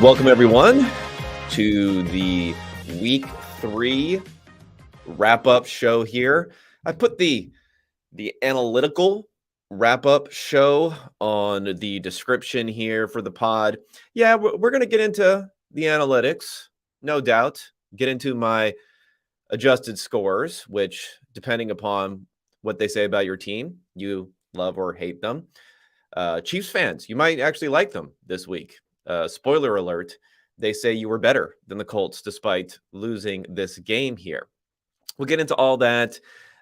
Welcome, everyone, to the Week 3 wrap-up show here. I put the Analytical wrap-up show on the description here for the pod. Yeah, we're going to get into the analytics, no doubt. Get into my adjusted scores, which, depending upon what they say about your team, you love or hate them. Chiefs fans, you might actually like them this week. Spoiler alert, they say you were better than the Colts despite losing this game here. We'll get into all that.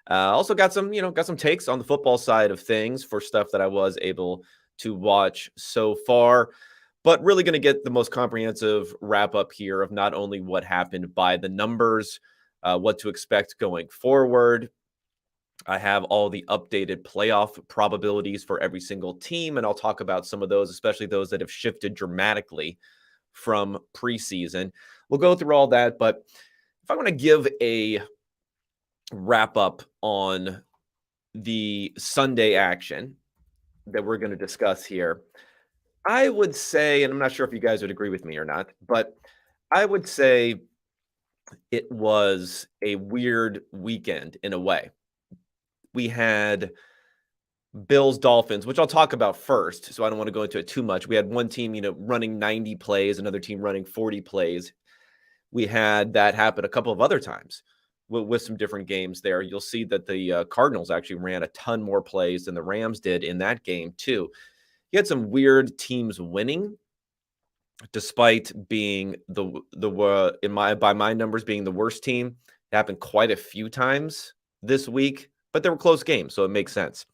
Also got some takes on the football side of things for stuff that I was able to watch so far, but really going to get the most comprehensive wrap up here of not only what happened by the numbers, what to expect going forward. I have all the updated playoff probabilities for every single team, and I'll talk about some of those, especially those that have shifted dramatically from preseason. We'll go through all that, but if I want to give a wrap up on the Sunday action that we're going to discuss here, I would say, and I'm not sure if you guys would agree with me or not, but I would say it was a weird weekend in a way. We had Bills-Dolphins, which I'll talk about first, so I don't want to go into it too much. We had one team, running 90 plays, another team running 40 plays. We had that happen a couple of other times with some different games there. You'll see that the Cardinals actually ran a ton more plays than the Rams did in that game too. You had some weird teams winning, despite being by my numbers being the worst team. It happened quite a few times this week, but they were close games, so it makes sense.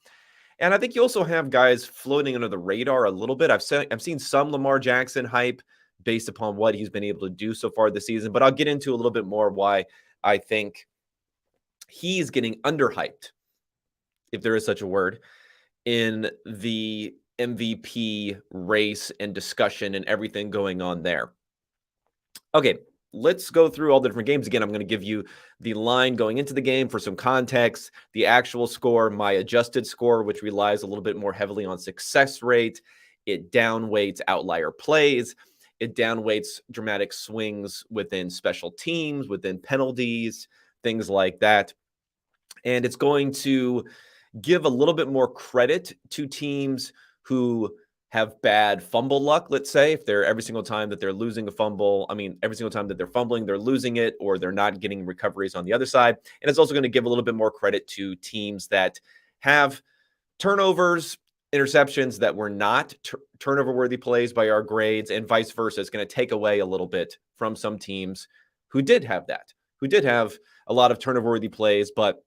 And I think you also have guys floating under the radar a little bit. I've seen some Lamar Jackson hype based upon what he's been able to do so far this season, but I'll get into a little bit more why I think he's getting underhyped, if there is such a word, in the MVP race and discussion and everything going on there. Okay, let's go through all the different games again. I'm going to give you the line going into the game for some context, the actual score, my adjusted score, which relies a little bit more heavily on success rate. It downweights outlier plays. It downweights dramatic swings within special teams, within penalties, things like that. And it's going to give a little bit more credit to teams who have bad fumble luck, let's say, if they're every single time that they're losing a fumble, every single time that they're fumbling, they're losing it, or they're not getting recoveries on the other side. And it's also going to give a little bit more credit to teams that have turnovers, interceptions that were not turnover-worthy plays by our grades, and vice versa. It's going to take away a little bit from some teams who did have that, who did have a lot of turnover-worthy plays, but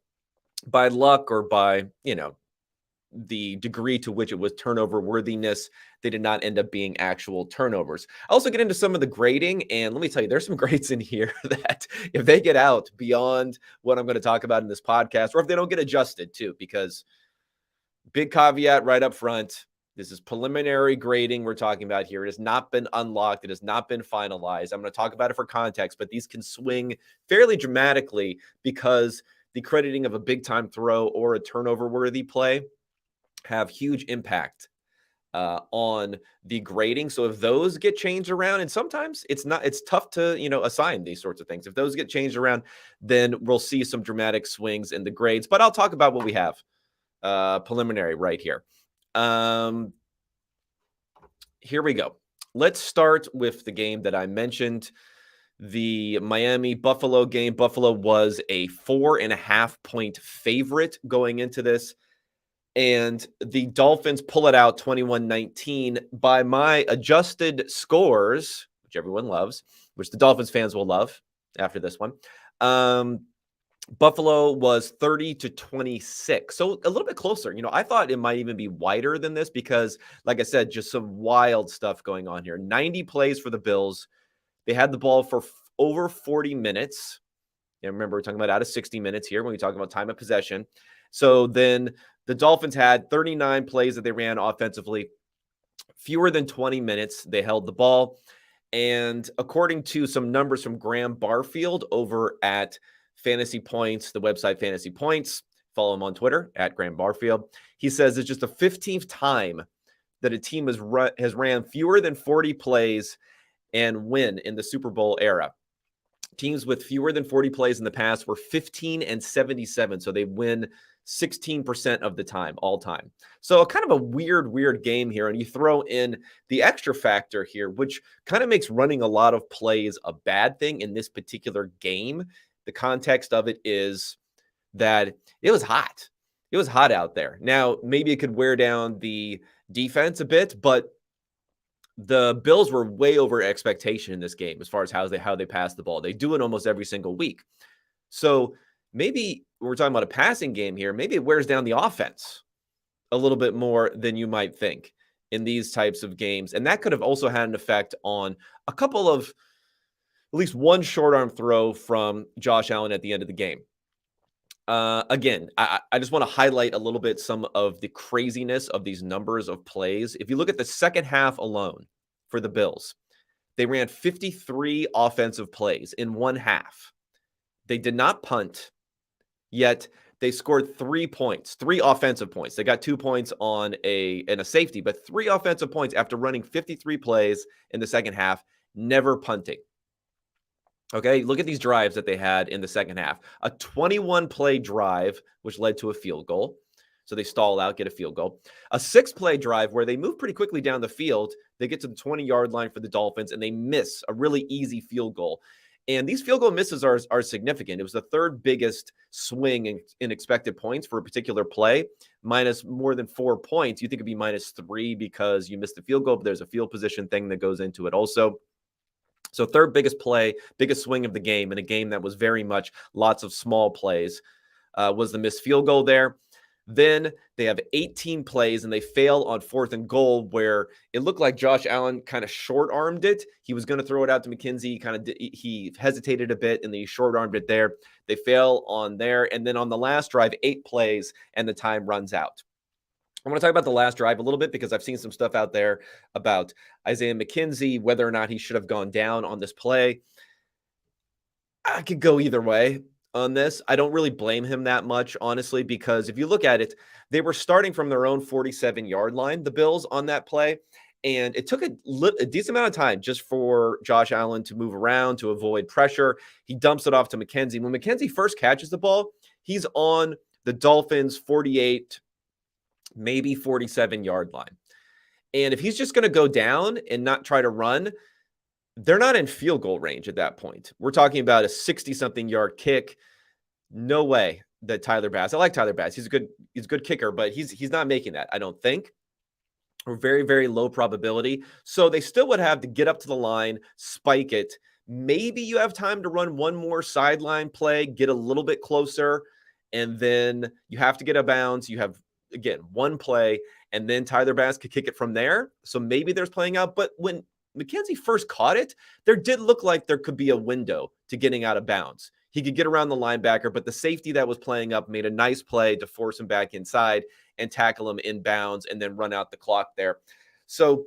by luck or by, the degree to which it was turnover worthiness, they did not end up being actual turnovers. I also get into some of the grading, and let me tell you, there's some grades in here that if they get out beyond what I'm going to talk about in this podcast, or if they don't get adjusted too, because big caveat right up front, this is preliminary grading we're talking about here. It has not been unlocked. It has not been finalized. I'm going to talk about it for context, but these can swing fairly dramatically because the crediting of a big-time throw or a turnover-worthy play have huge impact on the grading. So if those get changed around, and sometimes it's tough to, assign these sorts of things. If those get changed around, then we'll see some dramatic swings in the grades. But I'll talk about what we have preliminary right here. Here we go. Let's start with the game that I mentioned, the Miami-Buffalo game. Buffalo was a 4.5-point favorite going into this. And the Dolphins pull it out 21-19 by my adjusted scores, which everyone loves, which the Dolphins fans will love after this one. Buffalo was 30-26. So a little bit closer. I thought it might even be wider than this because, like I said, just some wild stuff going on here. 90 plays for the Bills. They had the ball for over 40 minutes. And remember, we're talking about out of 60 minutes here when we talk about time of possession. So then the Dolphins had 39 plays that they ran offensively, fewer than 20 minutes. They held the ball. And according to some numbers from Graham Barfield over at Fantasy Points, the website Fantasy Points, follow him on Twitter at Graham Barfield. He says it's just the 15th time that a team has ran fewer than 40 plays and win in the Super Bowl era. Teams with fewer than 40 plays in the past were 15 and 77. So they win 16% of the time, all time. So kind of a weird game here. And you throw in the extra factor here, which kind of makes running a lot of plays a bad thing in this particular game. The context of it is that it was hot. It was hot out there. Now, maybe it could wear down the defense a bit, but the Bills were way over expectation in this game as far as how they pass the ball. They do it almost every single week. So maybe we're talking about a passing game here. Maybe it wears down the offense a little bit more than you might think in these types of games. And that could have also had an effect on a couple of, at least one short arm throw from Josh Allen at the end of the game. Again, I just want to highlight a little bit some of the craziness of these numbers of plays. If you look at the second half alone for the Bills, they ran 53 offensive plays in one half. They did not punt, yet they scored 3 points, 3 offensive points. They got 2 points on a safety, but 3 offensive points after running 53 plays in the second half, never punting. Okay, look at these drives that they had in the second half. A 21-play drive, which led to a field goal. So they stall out, get a field goal. A 6-play drive where they move pretty quickly down the field. They get to the 20-yard line for the Dolphins, and they miss a really easy field goal. And these field goal misses are significant. It was the third biggest swing in expected points for a particular play, minus more than 4 points. You think it'd be -3 because you missed the field goal, but there's a field position thing that goes into it also. So third biggest play, biggest swing of the game in a game that was very much lots of small plays was the missed field goal there. Then they have 18 plays and they fail on 4th and goal where it looked like Josh Allen kind of short-armed it. He was going to throw it out to McKenzie. He hesitated a bit and then he short-armed it there. They fail on there. And then on the last drive, 8 plays and the time runs out. I want to talk about the last drive a little bit because I've seen some stuff out there about Isaiah McKenzie, whether or not he should have gone down on this play. I could go either way on this. I don't really blame him that much, honestly, because if you look at it, they were starting from their own 47-yard line, the Bills, on that play. And it took a decent amount of time just for Josh Allen to move around, to avoid pressure. He dumps it off to McKenzie. When McKenzie first catches the ball, he's on the Dolphins' 48, maybe 47-yard line. And if he's just going to go down and not try to run, they're not in field goal range at that point. We're talking about a 60-something yard kick. No way that Tyler Bass. I like Tyler Bass. He's a good kicker, but he's not making that, I don't think. Or very, very low probability. So they still would have to get up to the line, spike it. Maybe you have time to run one more sideline play, get a little bit closer, and then you have to get a bounce. You have, again, one play, and then Tyler Bass could kick it from there. So maybe there's playing out. But when McKenzie first caught it, there did look like there could be a window to getting out of bounds. He could get around the linebacker, but the safety that was playing up made a nice play to force him back inside and tackle him in bounds and then run out the clock there. So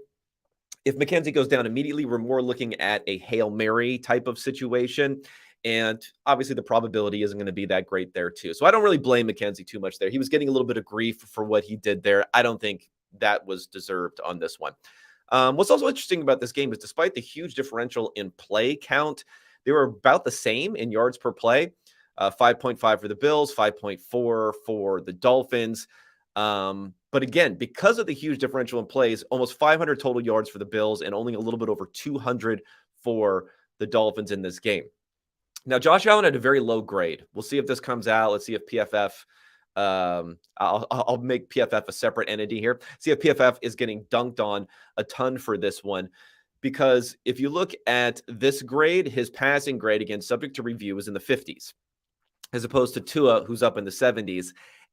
if McKenzie goes down immediately, we're more looking at a Hail Mary type of situation. And obviously the probability isn't going to be that great there too. So I don't really blame McKenzie too much there. He was getting a little bit of grief for what he did there. I don't think that was deserved on this one. What's also interesting about this game is despite the huge differential in play count, they were about the same in yards per play, 5.5 for the Bills, 5.4 for the Dolphins. But again, because of the huge differential in plays, almost 500 total yards for the Bills and only a little bit over 200 for the Dolphins in this game. Now, Josh Allen had a very low grade. We'll see if this comes out. Let's see if PFF, I'll make PFF a separate entity here. See if PFF is getting dunked on a ton for this one. Because if you look at this grade, his passing grade, again, subject to review, is in the 50s, as opposed to Tua, who's up in the 70s.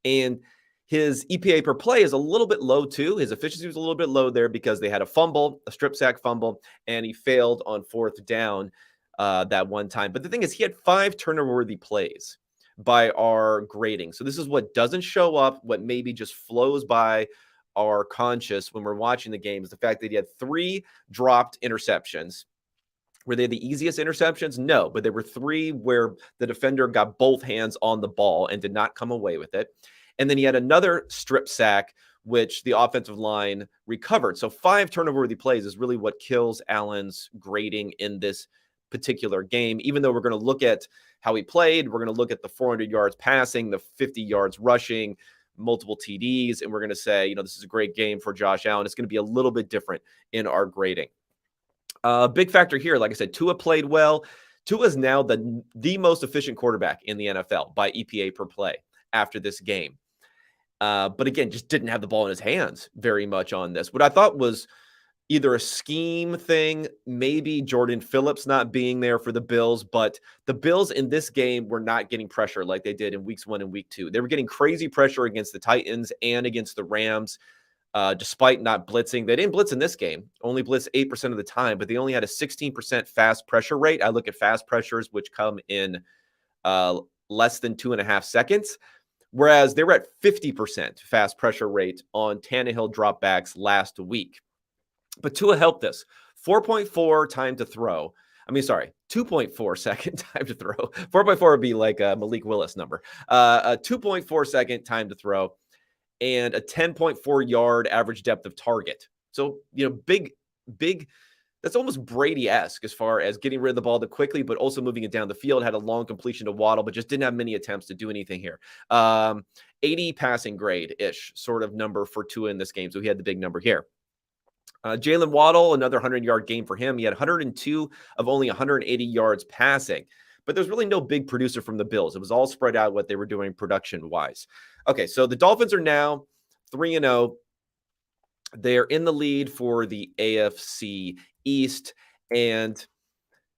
And his EPA per play is a little bit low, too. His efficiency was a little bit low there because they had a fumble, a strip sack fumble, and he failed on 4th down that one time. But the thing is, he had 5 turnover-worthy plays by our grading. So this is what doesn't show up, what maybe just flows by our conscious when we're watching the game, is the fact that he had 3 dropped interceptions. Were they the easiest interceptions? No, but there were 3 where the defender got both hands on the ball and did not come away with it. And then he had another strip sack which the offensive line recovered. So 5 turnover-worthy plays is really what kills Allen's grading in this particular game. Even though we're going to look at how he played, we're going to look at the 400 yards passing, the 50 yards rushing, multiple TDs, and we're going to say, this is a great game for Josh Allen. It's going to be a little bit different in our grading. Big factor here, like I said, Tua played well. Tua is now the most efficient quarterback in the NFL by EPA per play after this game. But again, just didn't have the ball in his hands very much on this. What I thought was either a scheme thing, maybe Jordan Phillips not being there for the Bills, but the Bills in this game were not getting pressure like they did in weeks 1 and week 2. They were getting crazy pressure against the Titans and against the Rams, despite not blitzing. They didn't blitz in this game, only blitzed 8% of the time, but they only had a 16% fast pressure rate. I look at fast pressures, which come in less than 2.5 seconds. Whereas they were at 50% fast pressure rate on Tannehill dropbacks last week. But Tua helped this. 4.4 time to throw. 2.4 second time to throw. 4.4 would be like a Malik Willis number. A 2.4 second time to throw and a 10.4 yard average depth of target. So, big. That's almost Brady-esque as far as getting rid of the ball quickly, but also moving it down the field. Had a long completion to Waddle, but just didn't have many attempts to do anything here. 80 passing grade-ish sort of number for Tua in this game, so he had the big number here. Jalen Waddle, another 100-yard game for him. He had 102 of only 180 yards passing. But there's really no big producer from the Bills. It was all spread out what they were doing production-wise. Okay, so the Dolphins are now 3-0. They're in the lead for the AFC East, and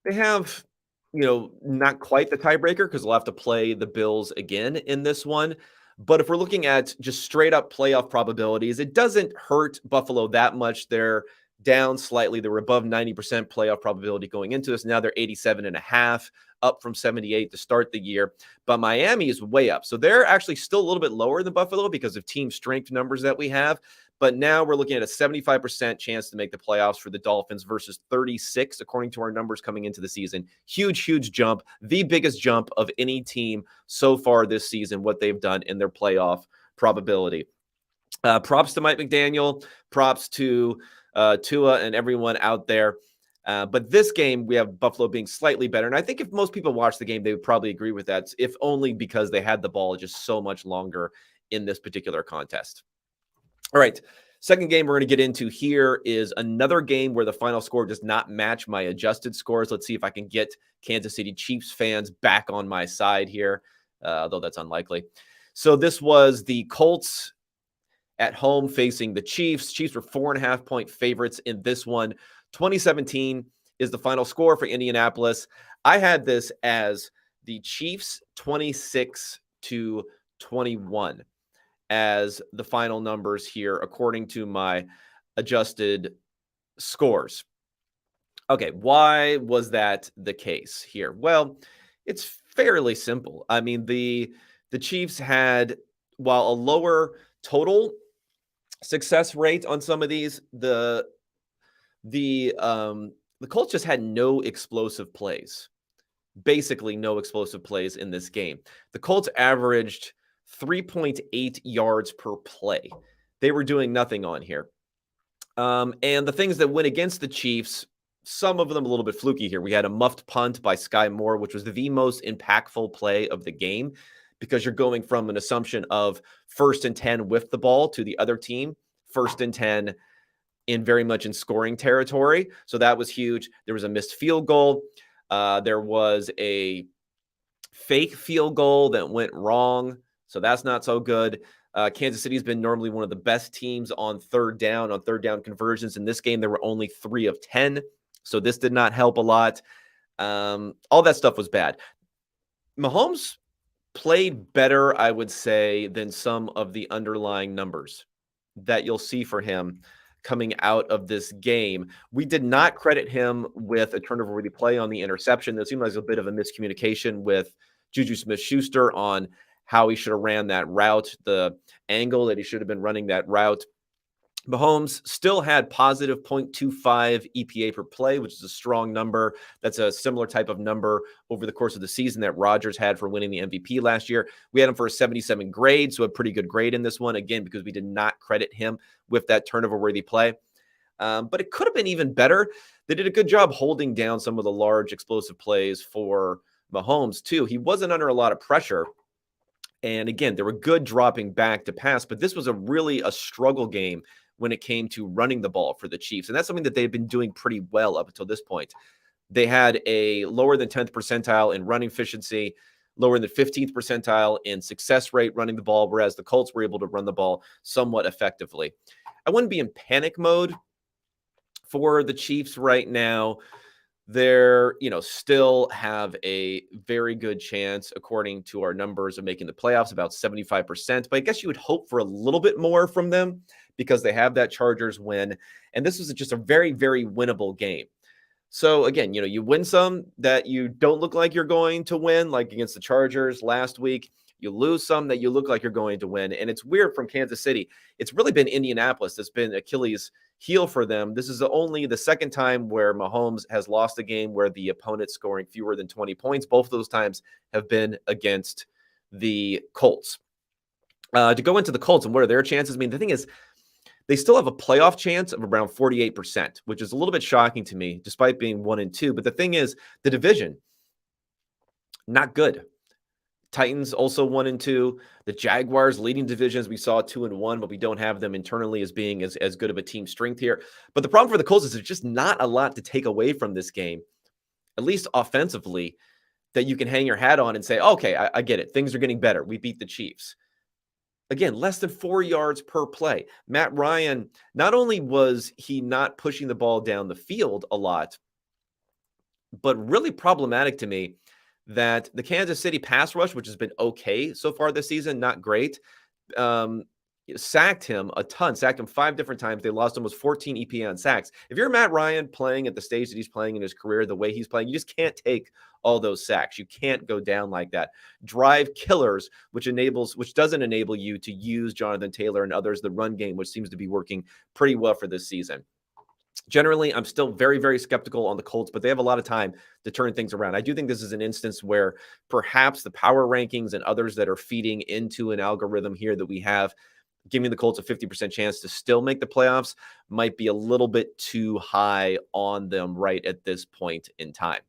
they have, not quite the tiebreaker because they'll have to play the Bills again in this one. But if we're looking at just straight up playoff probabilities, it doesn't hurt Buffalo that much. They're down slightly. They were above 90% playoff probability going into this. Now they're 87.5, up from 78 to start the year. But Miami is way up. So they're actually still a little bit lower than Buffalo because of team strength numbers that we have. But now we're looking at a 75% chance to make the playoffs for the Dolphins versus 36, according to our numbers coming into the season. Huge, huge jump. The biggest jump of any team so far this season, what they've done in their playoff probability. Props to Mike McDaniel. Props to Tua and everyone out there. But this game, we have Buffalo being slightly better. And I think if most people watch the game, they would probably agree with that, if only because they had the ball just so much longer in this particular contest. All right, second game we're going to get into here is another game where the final score does not match my adjusted scores. Let's see if I can get Kansas City Chiefs fans back on my side here, though that's unlikely. So this was the Colts at home facing the Chiefs. Chiefs were 4.5-point favorites in this one. 2017 is the final score for Indianapolis. I had this as the Chiefs 26-21. As the final numbers here, according to my adjusted scores. Okay, why was that the case here? Well, it's fairly simple. The Chiefs had, while a lower total success rate on some of these, the Colts just had no explosive plays. Basically, no explosive plays in this game. The Colts averaged 3.8 yards per play. They were doing nothing on here. And the things that went against the Chiefs, some of them a little bit fluky here. We had a muffed punt by Sky Moore, which was the most impactful play of the game because you're going from an assumption of 1st and 10 with the ball to the other team, 1st and 10 in very much in scoring territory. So that was huge. There was a missed field goal. There was a fake field goal that went wrong. So that's not so good. Kansas City has been normally one of the best teams on third down conversions. In this game, there were only 3 of 10. So this did not help a lot. All that stuff was bad. Mahomes played better, I would say, than some of the underlying numbers that you'll see for him coming out of this game. We did not credit him with a turnover-worthy play on the interception. There seemed like a bit of a miscommunication with Juju Smith-Schuster on how he should have ran that route, the angle that he should have been running that route. Mahomes still had positive 0.25 EPA per play, which is a strong number. That's a similar type of number over the course of the season that Rodgers had for winning the MVP last year. We had him for a 77 grade, so a pretty good grade in this one, again, because we did not credit him with that turnover-worthy play. But it could have been even better. They did a good job holding down some of the large explosive plays for Mahomes, too. He wasn't under a lot of pressure. And again, they were good dropping back to pass, but this was really a struggle game when it came to running the ball for the Chiefs. And that's something that they've been doing pretty well up until this point. They had a lower than 10th percentile in running efficiency, lower than 15th percentile in success rate running the ball, whereas the Colts were able to run the ball somewhat effectively. I wouldn't be in panic mode for the Chiefs right now. They're, still have a very good chance, according to our numbers, of making the playoffs, about 75%. But I guess you would hope for a little bit more from them because they have that Chargers win. And this was just a very, very winnable game. So again, you win some that you don't look like you're going to win, like against the Chargers last week. You lose some that you look like you're going to win. And it's weird from Kansas City. It's really been Indianapolis that's been Achilles' heel for them. This is only the second time where Mahomes has lost a game where the opponent's scoring fewer than 20 points. Both of those times have been against the Colts. To go into the Colts and what are their chances? I mean, the thing is, they still have a playoff chance of around 48%, which is a little bit shocking to me, despite being 1-2. But the thing is, the division, not good. Titans also 1-2. The Jaguars leading divisions, we saw 2-1, but we don't have them internally as being as good of a team strength here. But the problem for the Colts is there's just not a lot to take away from this game, at least offensively, that you can hang your hat on and say, okay, I get it. Things are getting better. We beat the Chiefs. Again, less than 4 yards per play. Matt Ryan, not only was he not pushing the ball down the field a lot, but really problematic to me that the Kansas City pass rush, which has been okay so far this season, not great, sacked him a ton, sacked him 5 different times. They lost almost 14 EPA on sacks. If you're Matt Ryan playing at the stage that he's playing in his career, the way he's playing, you just can't take all those sacks. You can't go down like that. Drive killers, which doesn't enable you to use Jonathan Taylor and others, the run game, which seems to be working pretty well for this season. Generally, I'm still very, very skeptical on the Colts, but they have a lot of time to turn things around. I do think this is an instance where perhaps the power rankings and others that are feeding into an algorithm here that we have, giving the Colts a 50% chance to still make the playoffs, might be a little bit too high on them right at this point in time.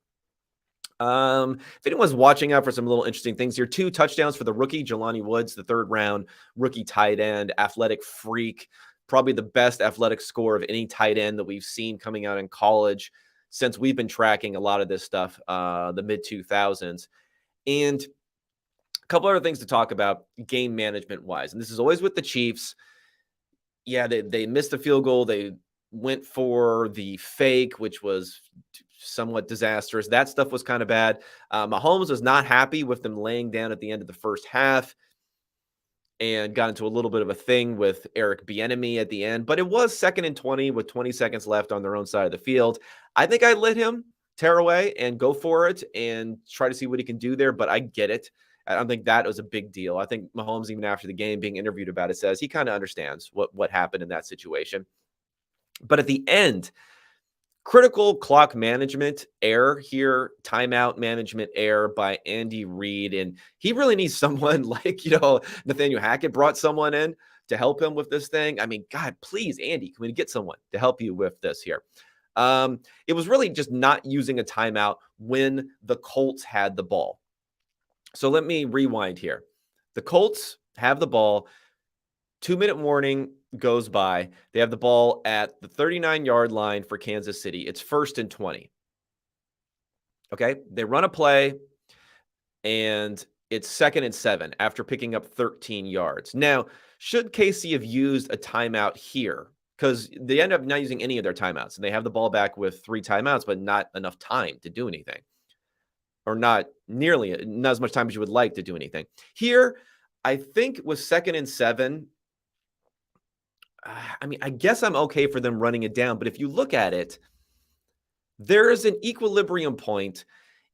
If anyone's watching out for some little interesting things here, 2 touchdowns for the rookie, Jelani Woods, the 3rd round rookie tight end, athletic freak, probably the best athletic score of any tight end that we've seen coming out in college since we've been tracking a lot of this stuff, the mid-2000s. And a couple other things to talk about game management-wise. And this is always with the Chiefs. Yeah, they missed the field goal. They went for the fake, which was somewhat disastrous. That stuff was kind of bad. Mahomes was not happy with them laying down at the end of the first half and got into a little bit of a thing with Eric Bieniemy at the end. But it was 2nd and 20 with 20 seconds left on their own side of the field. I think I let him tear away and go for it and try to see what he can do there, but I get it. I don't think that was a big deal. I think Mahomes, even after the game, being interviewed about it, says he kind of understands what happened in that situation. But at the end, critical clock management error here, timeout management error by Andy Reid. And he really needs someone like, Nathaniel Hackett brought someone in to help him with this thing. I mean, God, please, Andy, can we get someone to help you with this here? It was really just not using a timeout when the Colts had the ball. So let me rewind here. The Colts have the ball. 2-minute warning goes by. They have the ball at the 39-yard line for Kansas City. It's 1st and 20. Okay, they run a play, and it's 2nd and 7 after picking up 13 yards. Now, should KC have used a timeout here? Because they end up not using any of their timeouts, and they have the ball back with 3 timeouts, but not enough time to do anything. Or not as much time as you would like to do anything. Here, I think with 2nd and 7, I guess I'm okay for them running it down. But if you look at it, there is an equilibrium point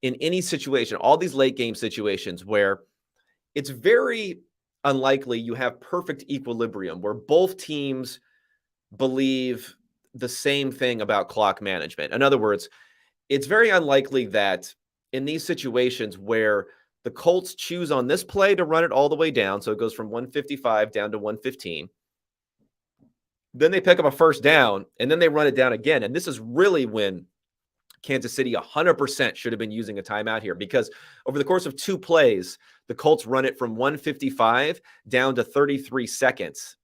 in any situation, all these late game situations where it's very unlikely you have perfect equilibrium, where both teams believe the same thing about clock management. In other words, it's very unlikely that in these situations where the Colts choose on this play to run it all the way down, so it goes from 155 down to 115, then they pick up a first down, and then they run it down again. And this is really when Kansas City 100% should have been using a timeout here, because over the course of 2 plays, the Colts run it from 155 down to 33 seconds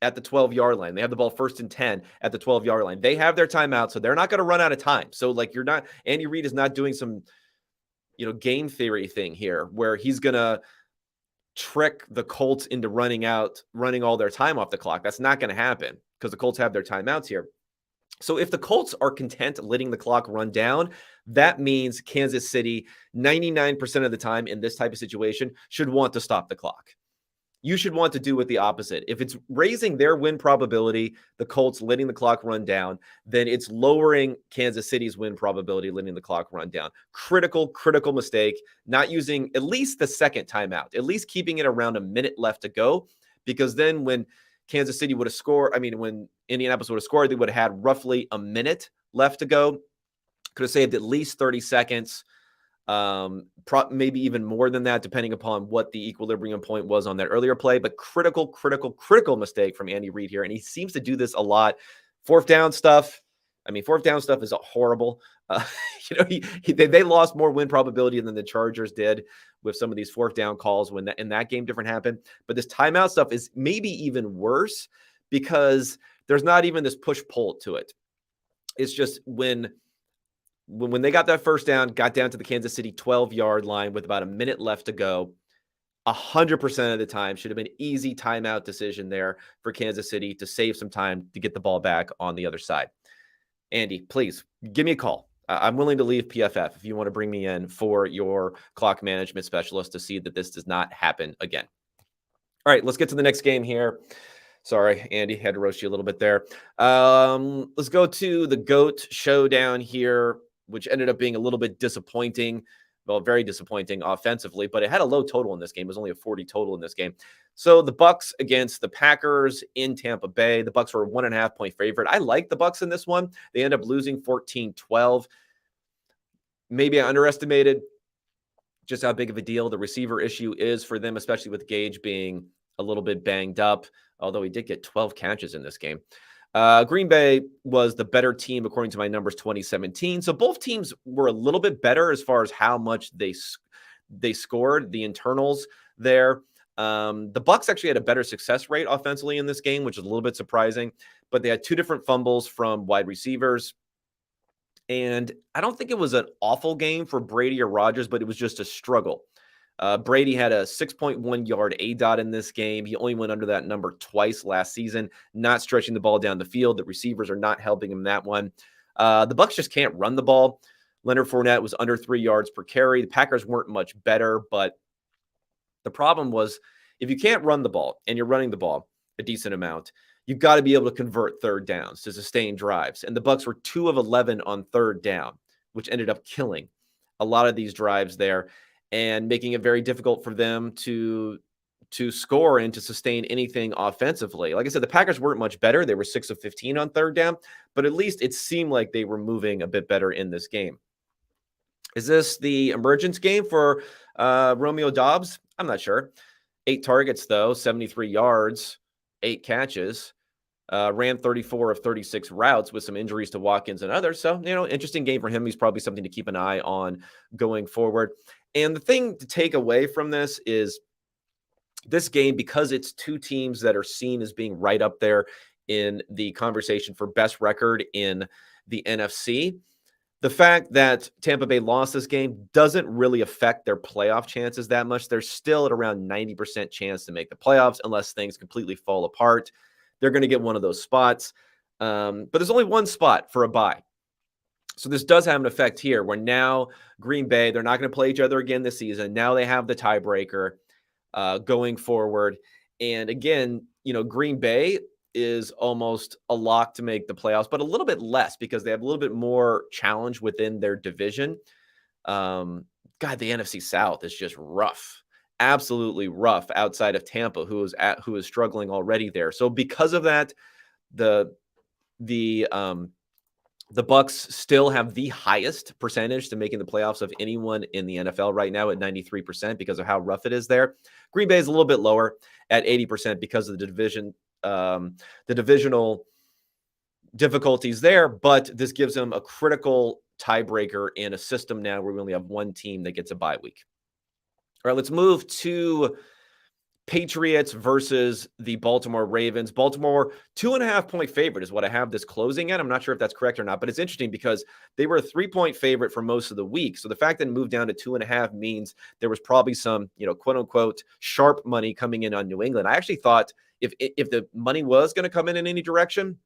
at the 12-yard line. They have the ball 1st and 10 at the 12-yard line. They have their timeout, so they're not going to run out of time. So Andy Reid is not doing some, game theory thing here where he's going to trick the Colts into running all their time off the clock. That's not going to happen because the Colts have their timeouts here. So if the Colts are content letting the clock run down, that means Kansas City 99% of the time in this type of situation should want to stop the clock. You should want to do it the opposite. If it's raising their win probability, the Colts letting the clock run down, then it's lowering Kansas City's win probability, letting the clock run down. Critical mistake, not using at least the second timeout, at least keeping it around a minute left to go, because then when Kansas City would have scored, when Indianapolis would have scored, they would have had roughly a minute left to go. Could have saved at least 30 seconds. Maybe even more than that, depending upon what the equilibrium point was on that earlier play. But critical mistake from Andy Reid here. And he seems to do this a lot. Fourth down stuff is horrible. They lost more win probability than the Chargers did with some of these fourth down calls when in that game different happened. But this timeout stuff is maybe even worse because there's not even this push-pull to it. It's just when they got that first down, got down to the Kansas City 12-yard line with about a minute left to go, 100% of the time should have been easy timeout decision there for Kansas City to save some time to get the ball back on the other side. Andy, please give me a call. I'm willing to leave PFF if you want to bring me in for your clock management specialist to see that this does not happen again. All right, let's get to the next game here. Sorry, Andy, had to roast you a little bit there. Let's go to the GOAT showdown here, which ended up being a little bit disappointing. Well, very disappointing offensively, but it had a low total in this game. It was only a 40 total in this game. So the Bucs against the Packers in Tampa Bay. The Bucs were a 1.5-point favorite. I like the Bucs in this one. They end up losing 14-12. Maybe I underestimated just how big of a deal the receiver issue is for them, especially with Gage being a little bit banged up, although he did get 12 catches in this game. Green Bay was the better team, according to my numbers, 2017. So both teams were a little bit better as far as how much they scored, the internals there. The Bucs actually had a better success rate offensively in this game, which is a little bit surprising. But they had 2 different fumbles from wide receivers. And I don't think it was an awful game for Brady or Rodgers, but it was just a struggle. Brady had a 6.1-yard ADOT in this game. He only went under that number twice last season, not stretching the ball down the field. The receivers are not helping him that one. The Bucs just can't run the ball. Leonard Fournette was under 3 yards per carry. The Packers weren't much better, but the problem was if you can't run the ball and you're running the ball a decent amount, you've got to be able to convert third downs to sustain drives. And the Bucs were 2 of 11 on third down, which ended up killing a lot of these drives there and making it very difficult for them to score and to sustain anything offensively. Like I said, the Packers weren't much better. They were 6 of 15 on third down, but at least it seemed like they were moving a bit better in this game. Is this the emergence game for Romeo Doubs? I'm not sure. 8 targets, though, 73 yards, 8 catches. Ran 34 of 36 routes with some injuries to Watkins and others. So, interesting game for him. He's probably something to keep an eye on going forward. And the thing to take away from this is this game, because it's 2 teams that are seen as being right up there in the conversation for best record in the NFC, the fact that Tampa Bay lost this game doesn't really affect their playoff chances that much. They're still at around 90% chance to make the playoffs unless things completely fall apart. They're going to get one of those spots. But there's only one spot for a bye. So this does have an effect here where now Green Bay, they're not going to play each other again this season. Now they have the tiebreaker going forward. And again, Green Bay is almost a lock to make the playoffs, but a little bit less because they have a little bit more challenge within their division. The NFC South is just rough. absolutely rough outside of Tampa, who is struggling already there. So because of that, the the um, the Bucs still have the highest percentage to making the playoffs of anyone in the NFL right now at 93% because of how rough it is there. Green Bay is a little bit lower at 80% because of the divisional difficulties there, but this gives them a critical tiebreaker in a system now where we only have one team that gets a bye week. All right, let's move to Patriots versus the Baltimore Ravens. Baltimore, 2.5-point favorite is what I have this closing at. I'm not sure if that's correct or not, but it's interesting because they were a 3-point favorite for most of the week. So the fact that it moved down to 2.5 means there was probably some, quote unquote, sharp money coming in on New England. I actually thought if the money was going to come in any direction,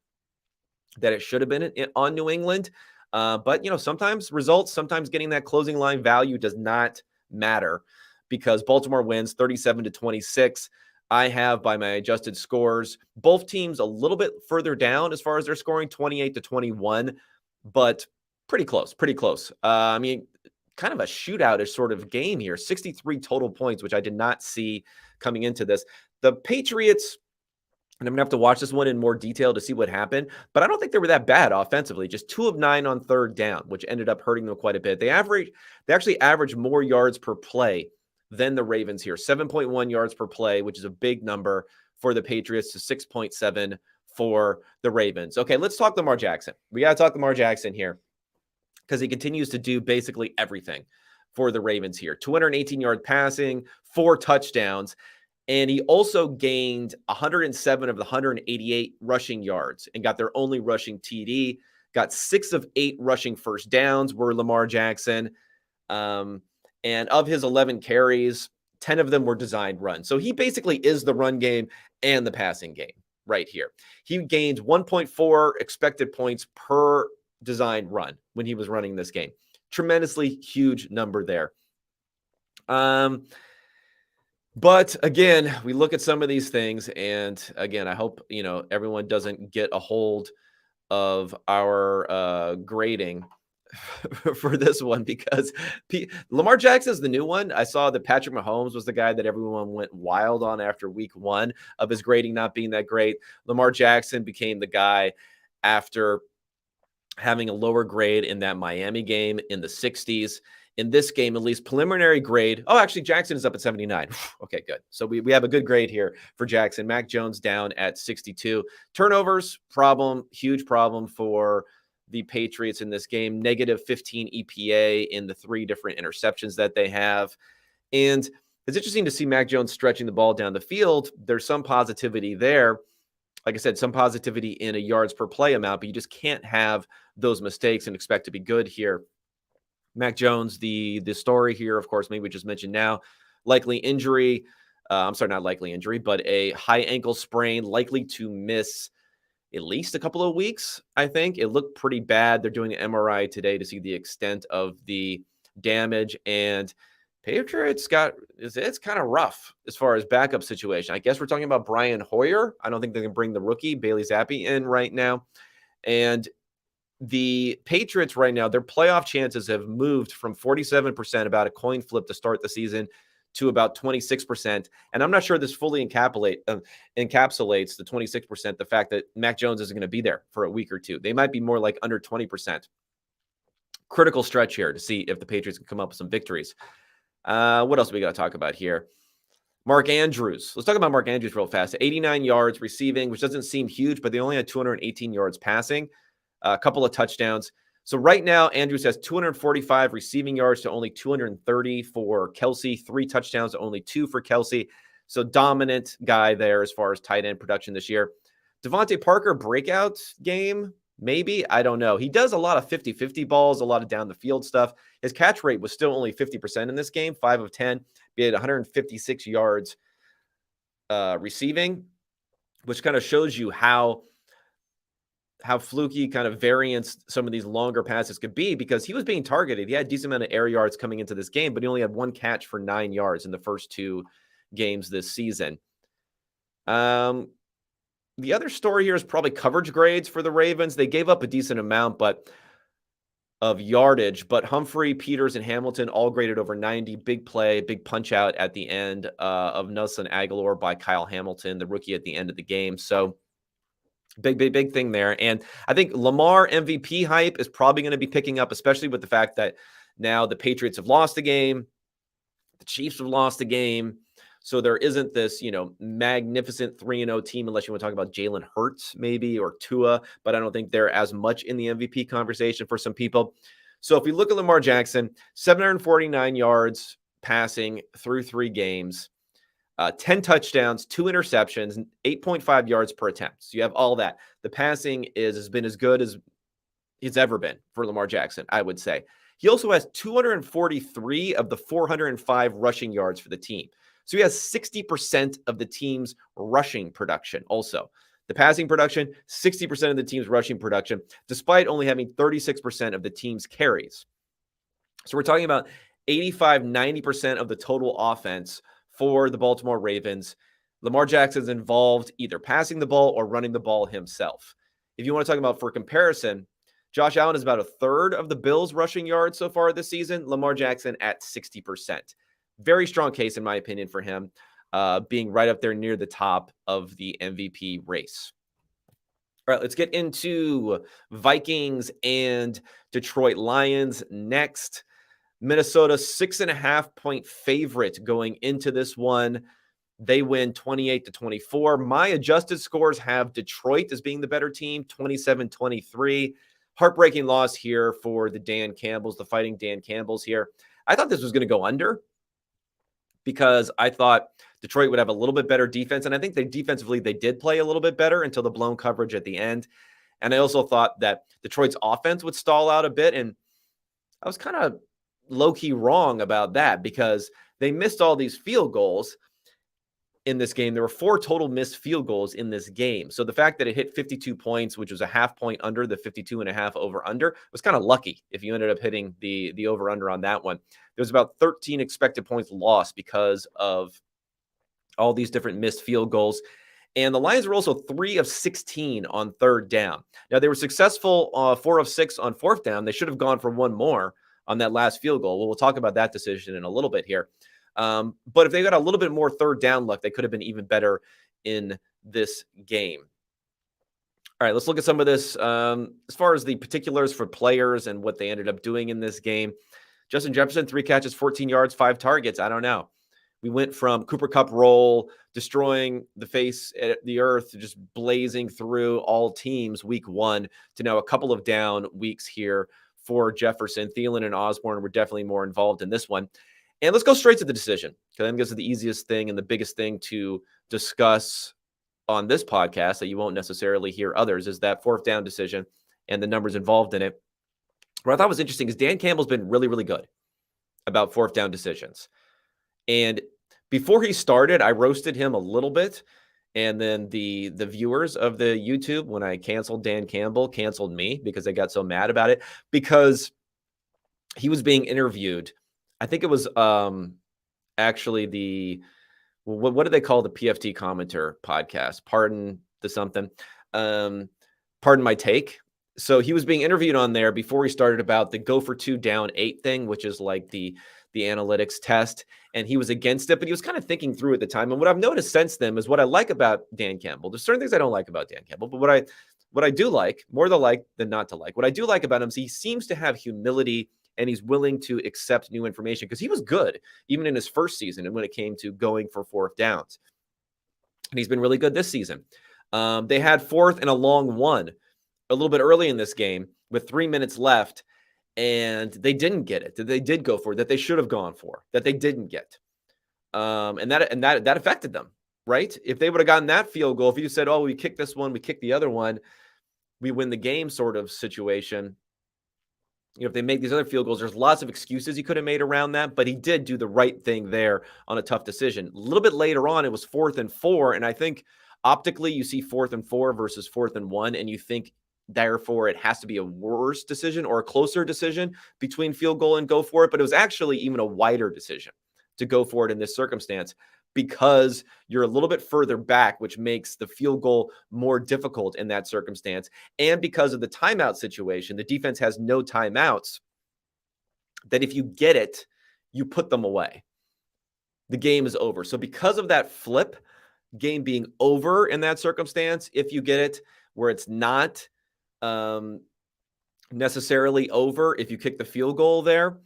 that it should have been on New England. But sometimes results, sometimes getting that closing line value does not matter, because Baltimore wins 37-26. I have, by my adjusted scores, both teams a little bit further down as far as their scoring, 28-21, but pretty close. Kind of a shootout-ish sort of game here. 63 total points, which I did not see coming into this. The Patriots, and I'm going to have to watch this one in more detail to see what happened, but I don't think they were that bad offensively. Just 2 of 9 on third down, which ended up hurting them quite a bit. They actually averaged more yards per play than the Ravens here. 7.1 yards per play, which is a big number for the Patriots, to 6.7 for the Ravens. Okay, let's talk Lamar Jackson. We got to talk Lamar Jackson here because he continues to do basically everything for the Ravens here. 218-yard passing, 4 touchdowns, and he also gained 107 of the 188 rushing yards and got their only rushing TD. Got 6 of 8 rushing first downs were Lamar Jackson. And of his 11 carries, 10 of them were designed runs. So he basically is the run game and the passing game right here. He gained 1.4 expected points per designed run when he was running this game. Tremendously huge number there. But again, we look at some of these things, and again, I hope everyone doesn't get a hold of our grading for this one, because Lamar Jackson's the new one. I saw that Patrick Mahomes was the guy that everyone went wild on after week 1 of his grading not being that great. Lamar Jackson became the guy after having a lower grade in that Miami game in the 60s. In this game, at least preliminary grade. Oh, actually, Jackson is up at 79. Okay, good. So we have a good grade here for Jackson. Mac Jones down at 62. Turnovers, problem, huge problem for the Patriots in this game. Negative 15 EPA in the 3 different interceptions that they have. And it's interesting to see Mac Jones stretching the ball down the field. There's some positivity there. Like I said, some positivity in a yards per play amount, but you just can't have those mistakes and expect to be good here. Mac Jones, the story here, of course, maybe we just mentioned now, likely injury. Not likely injury, but a high ankle sprain, likely to miss at least a couple of weeks, I think. It looked pretty bad. They're doing an MRI today to see the extent of the damage. And Patriots it's kind of rough as far as backup situation. I guess we're talking about Brian Hoyer. I don't think they can bring the rookie, Bailey Zappi, in right now. And the Patriots right now, their playoff chances have moved from 47%, about a coin flip to start the season, to about 26%. And I'm not sure this fully encapsulates the 26%, the fact that Mac Jones isn't going to be there for a week or two. They might be more like under 20%. Critical stretch here to see if the Patriots can come up with some victories. What else we got to talk about here? Mark Andrews. Let's talk about Mark Andrews real fast. 89 yards receiving, which doesn't seem huge, but they only had 218 yards passing. A couple of touchdowns. So right now, Andrews has 245 receiving yards to only 230 for Kelce, 3 touchdowns to only 2 for Kelce. So dominant guy there as far as tight end production this year. Devontae Parker, breakout game, maybe. I don't know. He does a lot of 50-50 balls, a lot of down the field stuff. His catch rate was still only 50% in this game, 5 of 10. He had 156 yards receiving, which kind of shows you how fluky kind of variance some of these longer passes could be, because he was being targeted. He had a decent amount of air yards coming into this game, but he only had 1 catch for 9 yards in the first 2 games this season. The other story here is probably coverage grades for the Ravens. They gave up a decent amount, but of yardage, but Humphrey, Peters, and Hamilton all graded over 90. Big play, big punch out at the end of Nelson Aguilar by Kyle Hamilton, the rookie at the end of the game. So big thing there. And I think Lamar MVP hype is probably going to be picking up, especially with the fact that now the Patriots have lost a game, the Chiefs have lost a game. So there isn't this, magnificent 3-0 team, unless you want to talk about Jalen Hurts maybe or Tua, but I don't think they're as much in the MVP conversation for some people. So if we look at Lamar Jackson, 749 yards passing through 3 games, 10 touchdowns, 2 interceptions, 8.5 yards per attempt. So you have all that. The passing has been as good as it's ever been for Lamar Jackson, I would say. He also has 243 of the 405 rushing yards for the team. So he has 60% of the team's rushing production also. The passing production, 60% of the team's rushing production, despite only having 36% of the team's carries. So we're talking about 85, 90% of the total offense for the Baltimore Ravens. Lamar Jackson's involved either passing the ball or running the ball himself. If you want to talk about for comparison, Josh Allen is about a third of the Bills' rushing yards so far this season. Lamar Jackson at 60%. Very strong case, in my opinion, for him being right up there near the top of the MVP race. All right, let's get into Vikings and Detroit Lions next. Minnesota 6.5-point favorite going into this one. They win 28-24. My adjusted scores have Detroit as being the better team, 27-23. Heartbreaking loss here for the Dan Campbells, the Fighting Dan Campbells here. I thought this was going to go under because I thought Detroit would have a little bit better defense. And I think defensively, they did play a little bit better until the blown coverage at the end. And I also thought that Detroit's offense would stall out a bit. And I was kind of low-key wrong about that because they missed all these field goals in this game. There were 4 total missed field goals in this game. So the fact that it hit 52 points, which was a half point under the 52.5 over-under, was kind of lucky if you ended up hitting the over-under on that one. There was about 13 expected points lost because of all these different missed field goals. And the Lions were also 3 of 16 on 3rd down. Now, they were successful 4 of 6 on 4th down. They should have gone for one more on that last field goal. Well, we'll talk about that decision in a little bit here. But if they got a little bit more 3rd down luck, they could have been even better in this game. All right, let's look at some of this as far as the particulars for players and what they ended up doing in this game. Justin Jefferson, 3 catches, 14 yards, 5 targets. I don't know. We went from Cooper Kupp roll, destroying the face at the earth, just blazing through all teams week 1 to now a couple of down weeks here for Jefferson. Thielen and Osborne were definitely more involved in this one. And let's go straight to the decision, because I think this is the easiest thing and the biggest thing to discuss on this podcast that you won't necessarily hear others, is that 4th down decision and the numbers involved in it. What I thought was interesting is Dan Campbell's been really, really good about 4th down decisions. And before he started, I roasted him a little bit. And then the viewers of the YouTube, when I canceled Dan Campbell, canceled me because they got so mad about it, because he was being interviewed. I think it was actually what do they call the PFT commenter podcast? Pardon the something. Pardon my take. So he was being interviewed on there before he started about the go for 2 down 8 thing, which is like the analytics test. And he was against it, but he was kind of thinking through at the time. And what I've noticed since then is what I like about Dan Campbell. There's certain things I don't like about Dan Campbell, but what I do like, more to like than not to like, what I do like about him is he seems to have humility and he's willing to accept new information, because he was good even in his first season and when it came to going for 4th downs. And he's been really good this season. They had 4th and a long 1 a little bit early in this game with 3 minutes left, and they didn't get it. That they did go for it, that they should have gone for, that they didn't get. And that affected them, right? If they would have gotten that field goal, if you said, oh, we kicked this one, we kicked the other one, we win the game sort of situation. If they make these other field goals, there's lots of excuses he could have made around that, but he did do the right thing there on a tough decision. A little bit later on, it was 4th and 4, and I think optically you see 4th and 4 versus 4th and 1, and you think therefore it has to be a worse decision or a closer decision between field goal and go for it, but it was actually even a wider decision to go for it in this circumstance. because you're a little bit further back, which makes the field goal more difficult in that circumstance. And because of the timeout situation, the defense has no timeouts, that if you get it, you put them away. The game is over. So because of that flip, game being over in that circumstance, if you get it, where it's not necessarily over, if you kick the field goal there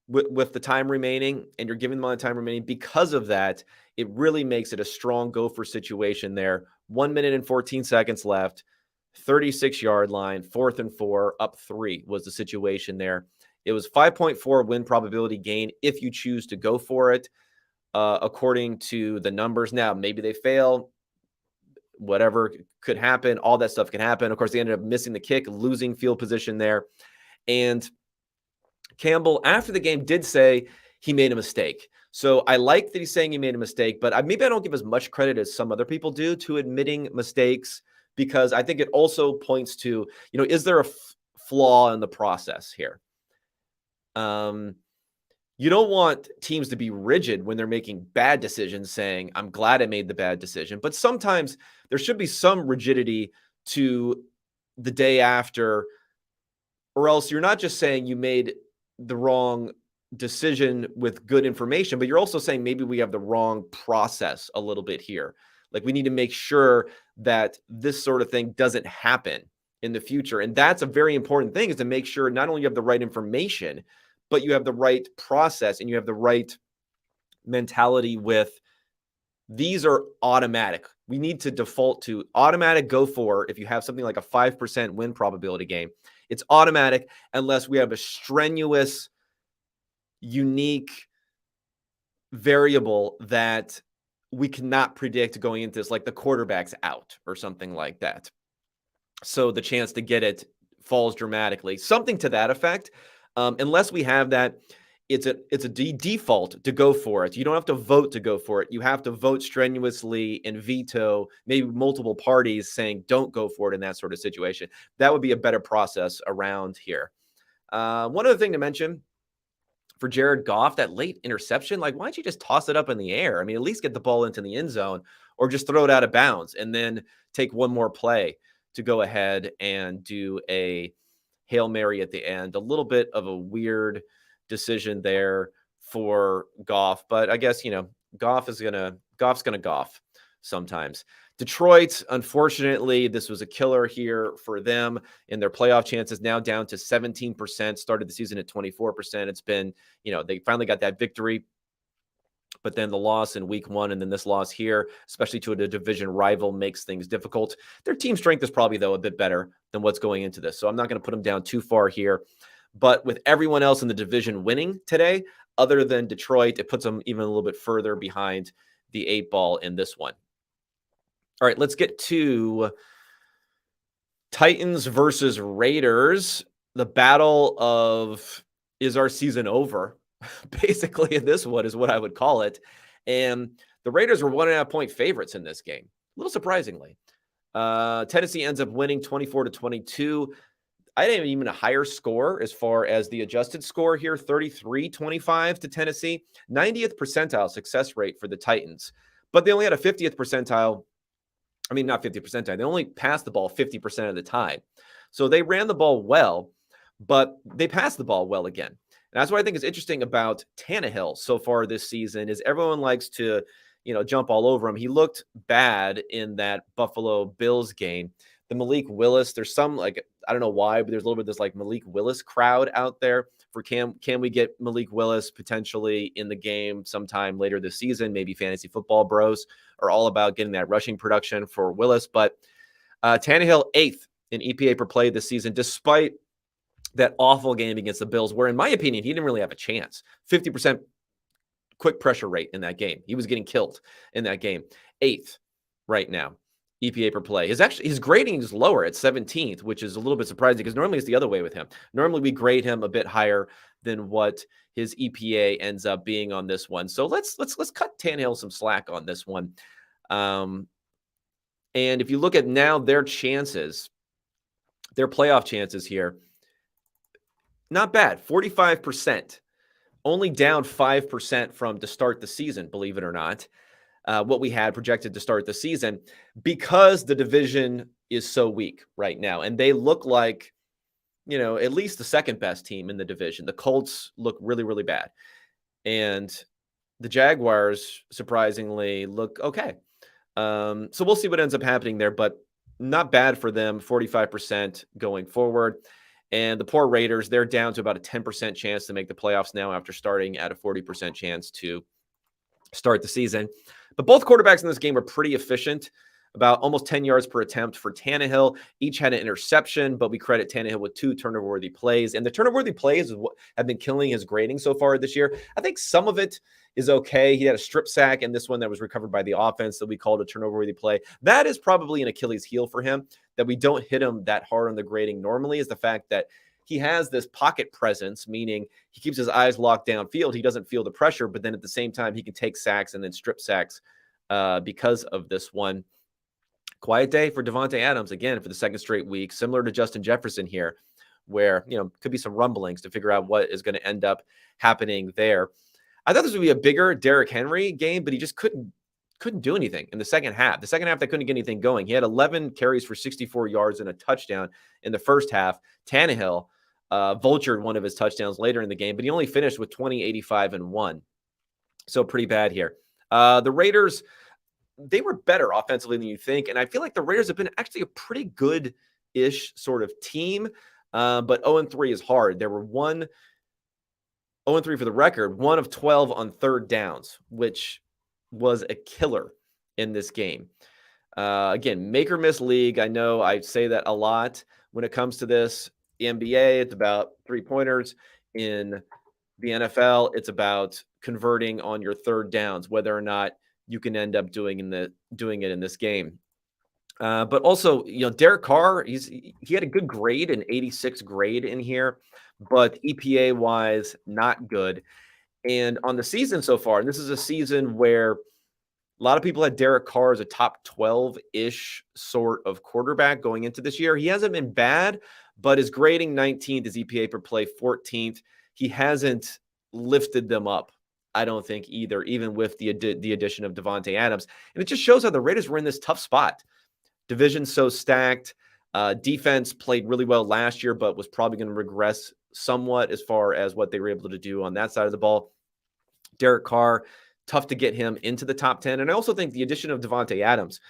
with the time remaining and you're giving them all the time remaining, because of that, it really makes it a strong gopher situation there. 1 minute and 14 seconds left, 36-yard line, 4th and 4, up 3 was the situation there. It was 5.4 win probability gain if you choose to go for it, according to the numbers. Now, maybe they fail. Whatever could happen. All that stuff can happen. Of course, they ended up missing the kick, losing field position there. And Campbell, after the game, did say he made a mistake. So I like that he's saying he made a mistake, but maybe I don't give as much credit as some other people do to admitting mistakes, because I think it also points to, is there a flaw in the process here? You don't want teams to be rigid when they're making bad decisions, saying, I'm glad I made the bad decision. But sometimes there should be some rigidity to the day after, or else you're not just saying you made the wrong decision with good information, but you're also saying maybe we have the wrong process a little bit here. Like, we need to make sure that this sort of thing doesn't happen in the future. And that's a very important thing, is to make sure not only you have the right information, but you have the right process and you have the right mentality with, these are automatic. We need to default to automatic go for if you have something like a 5% win probability game. It's automatic unless we have a strenuous, unique variable that we cannot predict going into this, like the quarterback's out or something like that. So the chance to get it falls dramatically. Something to that effect. Unless we have that, it's a default to go for it. You don't have to vote to go for it. You have to vote strenuously and veto maybe multiple parties saying don't go for it in that sort of situation. That would be a better process around here. One other thing to mention for Jared Goff, that late interception, like, why don't you just toss it up in the air? I mean, at least get the ball into the end zone, or just throw it out of bounds and then take one more play to go ahead and do a Hail Mary at the end. A little bit of a weird decision there for Goff, but I guess, Goff's gonna Goff sometimes. Detroit, unfortunately, this was a killer here for them, and their playoff chances now down to 17%, started the season at 24%. It's been, they finally got that victory, but then the loss in week 1 and then this loss here, especially to a division rival, makes things difficult. Their team strength is probably, though, a bit better than what's going into this. So I'm not going to put them down too far here. But with everyone else in the division winning today, other than Detroit, it puts them even a little bit further behind the 8 ball in this one. All right, let's get to Titans versus Raiders. The battle of, is our season over? Basically, in this one is what I would call it. And the Raiders were 1.5-point favorites in this game, a little surprisingly. Tennessee ends up winning 24-22. I didn't even a higher score as far as the adjusted score here, 33-25 to Tennessee. 90th percentile success rate for the Titans, but they only had a 50th percentile. I mean, not 50th percentile. They only passed the ball 50% of the time. So they ran the ball well, but they passed the ball well again. And that's what I think is interesting about Tannehill so far this season, is everyone likes to, jump all over him. He looked bad in that Buffalo Bills game. The Malik Willis, there's some, like, I don't know why, but there's a little bit of this like Malik Willis crowd out there for can we get Malik Willis potentially in the game sometime later this season? Maybe Fantasy Football Bros are all about getting that rushing production for Willis. But Tannehill 8th in EPA per play this season, despite that awful game against the Bills, where in my opinion, he didn't really have a chance. 50% quick pressure rate in that game. He was getting killed in that game. 8th right now, EPA per play. His grading is lower at 17th, which is a little bit surprising because normally it's the other way with him. Normally we grade him a bit higher than what his EPA ends up being on this one. So let's cut Tannehill some slack on this one. And if you look at now their chances, their playoff chances here, not bad. 45%, only down 5% from to start the season, believe it or not. what we had projected to start the season, because the division is so weak right now. And they look like, at least the second best team in the division. The Colts look really, really bad. And the Jaguars, surprisingly, look okay. So we'll see what ends up happening there, but not bad for them, 45% going forward. And the poor Raiders, they're down to about a 10% chance to make the playoffs now after starting at a 40% chance to start the season. But both quarterbacks in this game were pretty efficient, about almost 10 yards per attempt for Tannehill. Each had an interception, but we credit Tannehill with 2 turnover-worthy plays. And the turnover-worthy plays is what have been killing his grading so far this year. I think some of it is okay. He had a strip sack, and this one that was recovered by the offense that we called a turnover-worthy play. That is probably an Achilles heel for him, that we don't hit him that hard on the grading normally, is the fact that he has this pocket presence, meaning he keeps his eyes locked downfield. He doesn't feel the pressure, but then at the same time, he can take sacks and then strip sacks because of this one. Quiet day for Davante Adams, again, for the second straight week, similar to Justin Jefferson here, where, could be some rumblings to figure out what is going to end up happening there. I thought this would be a bigger Derrick Henry game, but he just couldn't do anything in the second half. The second half, they couldn't get anything going. He had 11 carries for 64 yards and a touchdown in the first half. Tannehill vultured one of his touchdowns later in the game, but he only finished with 20, 85, and 1. So pretty bad here. The Raiders, they were better offensively than you think, and I feel like the Raiders have been actually a pretty good-ish sort of team, but 0-3 is hard. There were 0-3 for the record, 1 of 12 on third downs, which was a killer in this game. Again, make or miss league. I know I say that a lot when it comes to this. The NBA, it's about 3-pointers. In the NFL, it's about converting on your third downs, whether or not you can end up doing it in this game. But also, Derek Carr, he had a good grade, an 86 grade in here, but EPA wise, not good. And on the season so far, and this is a season where a lot of people had Derek Carr as a top 12-ish sort of quarterback going into this year. He hasn't been bad, but his grading 19th, his EPA per play 14th. He hasn't lifted them up, I don't think, either, even with the addition of Davante Adams. And it just shows how the Raiders were in this tough spot. Division so stacked. Defense played really well last year, but was probably going to regress somewhat as far as what they were able to do on that side of the ball. Derek Carr, tough to get him into the top 10. And I also think the addition of Davante Adams,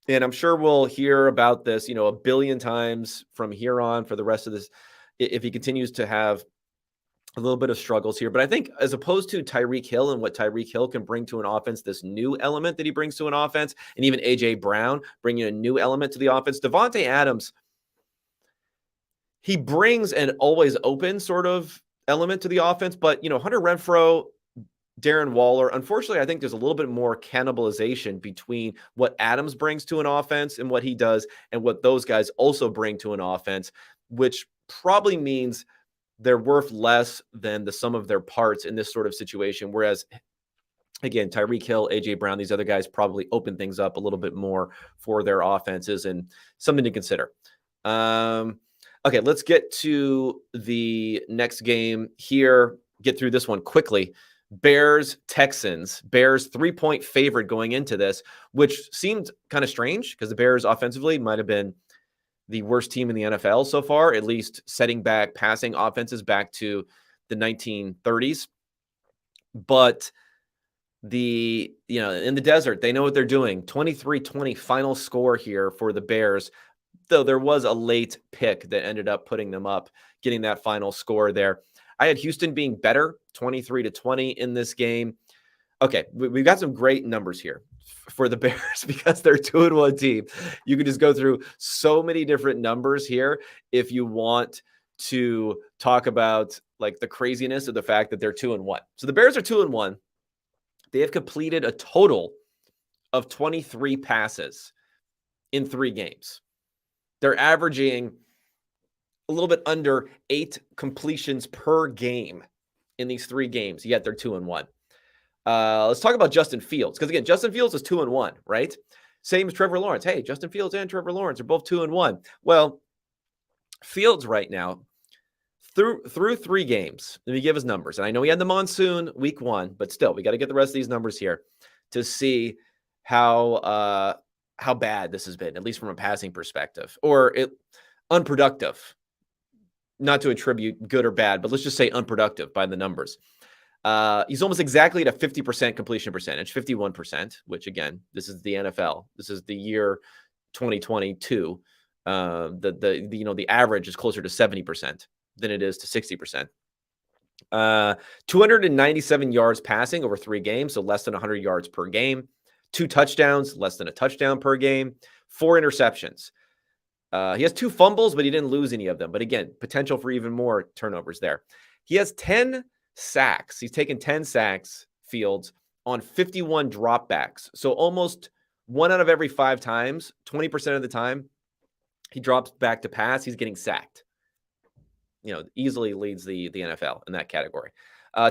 and I'm sure we'll hear about this, a billion times from here on for the rest of this, if he continues to have a little bit of struggles here. But I think as opposed to Tyreek Hill and what Tyreek Hill can bring to an offense, this new element that he brings to an offense, and even A.J. Brown bringing a new element to the offense, Davante Adams, he brings an always open sort of element to the offense. But, Hunter Renfrow, Darren Waller, unfortunately, I think there's a little bit more cannibalization between what Adams brings to an offense and what he does and what those guys also bring to an offense, which probably means they're worth less than the sum of their parts in this sort of situation. Whereas, again, Tyreek Hill, A.J. Brown, these other guys probably open things up a little bit more for their offenses, and something to consider. Okay, let's get to the next game here. Get through this one quickly. Bears-Texans. Bears 3-point favorite going into this, which seemed kind of strange because the Bears offensively might have been the worst team in the NFL so far, at least setting back passing offenses back to the 1930s. But in the desert, they know what they're doing. 23-20 final score here for the Bears, though there was a late pick that ended up putting them up, getting that final score there. I had Houston being better, 23-20 in this game. Okay, we've got some great numbers here for the Bears because they're 2-1 team. You can just go through so many different numbers here if you want to talk about like the craziness of the fact that they're 2-1. So the Bears are 2-1. They have completed a total of 23 passes in 3 games. They're averaging a little bit under 8 completions per game in these 3 games, yet they're 2-1. Let's talk about Justin Fields, because again, Justin Fields is 2-1, right? Same as Trevor Lawrence. Hey, Justin Fields and Trevor Lawrence are both 2-1. Well, Fields right now, through 3 games, let me give his numbers. And I know he had the monsoon week 1, but still, we got to get the rest of these numbers here. to see how bad this has been, at least from a passing perspective, or unproductive. Not to attribute good or bad, but let's just say unproductive by the numbers. He's almost exactly at a 50% completion percentage, 51%, which again, this is the NFL. This is the year 2022. The average is closer to 70% than it is to 60%. 297 yards passing over 3 games, so less than 100 yards per game. 2 touchdowns, less than a touchdown per game. 4 interceptions. He has 2 fumbles, but he didn't lose any of them. But again, potential for even more turnovers there. He has 10 sacks. He's taken 10 sacks, Fields, on 51 dropbacks. So almost 1 out of every 5 times, 20% of the time, he drops back to pass, he's getting sacked. Easily leads the NFL in that category.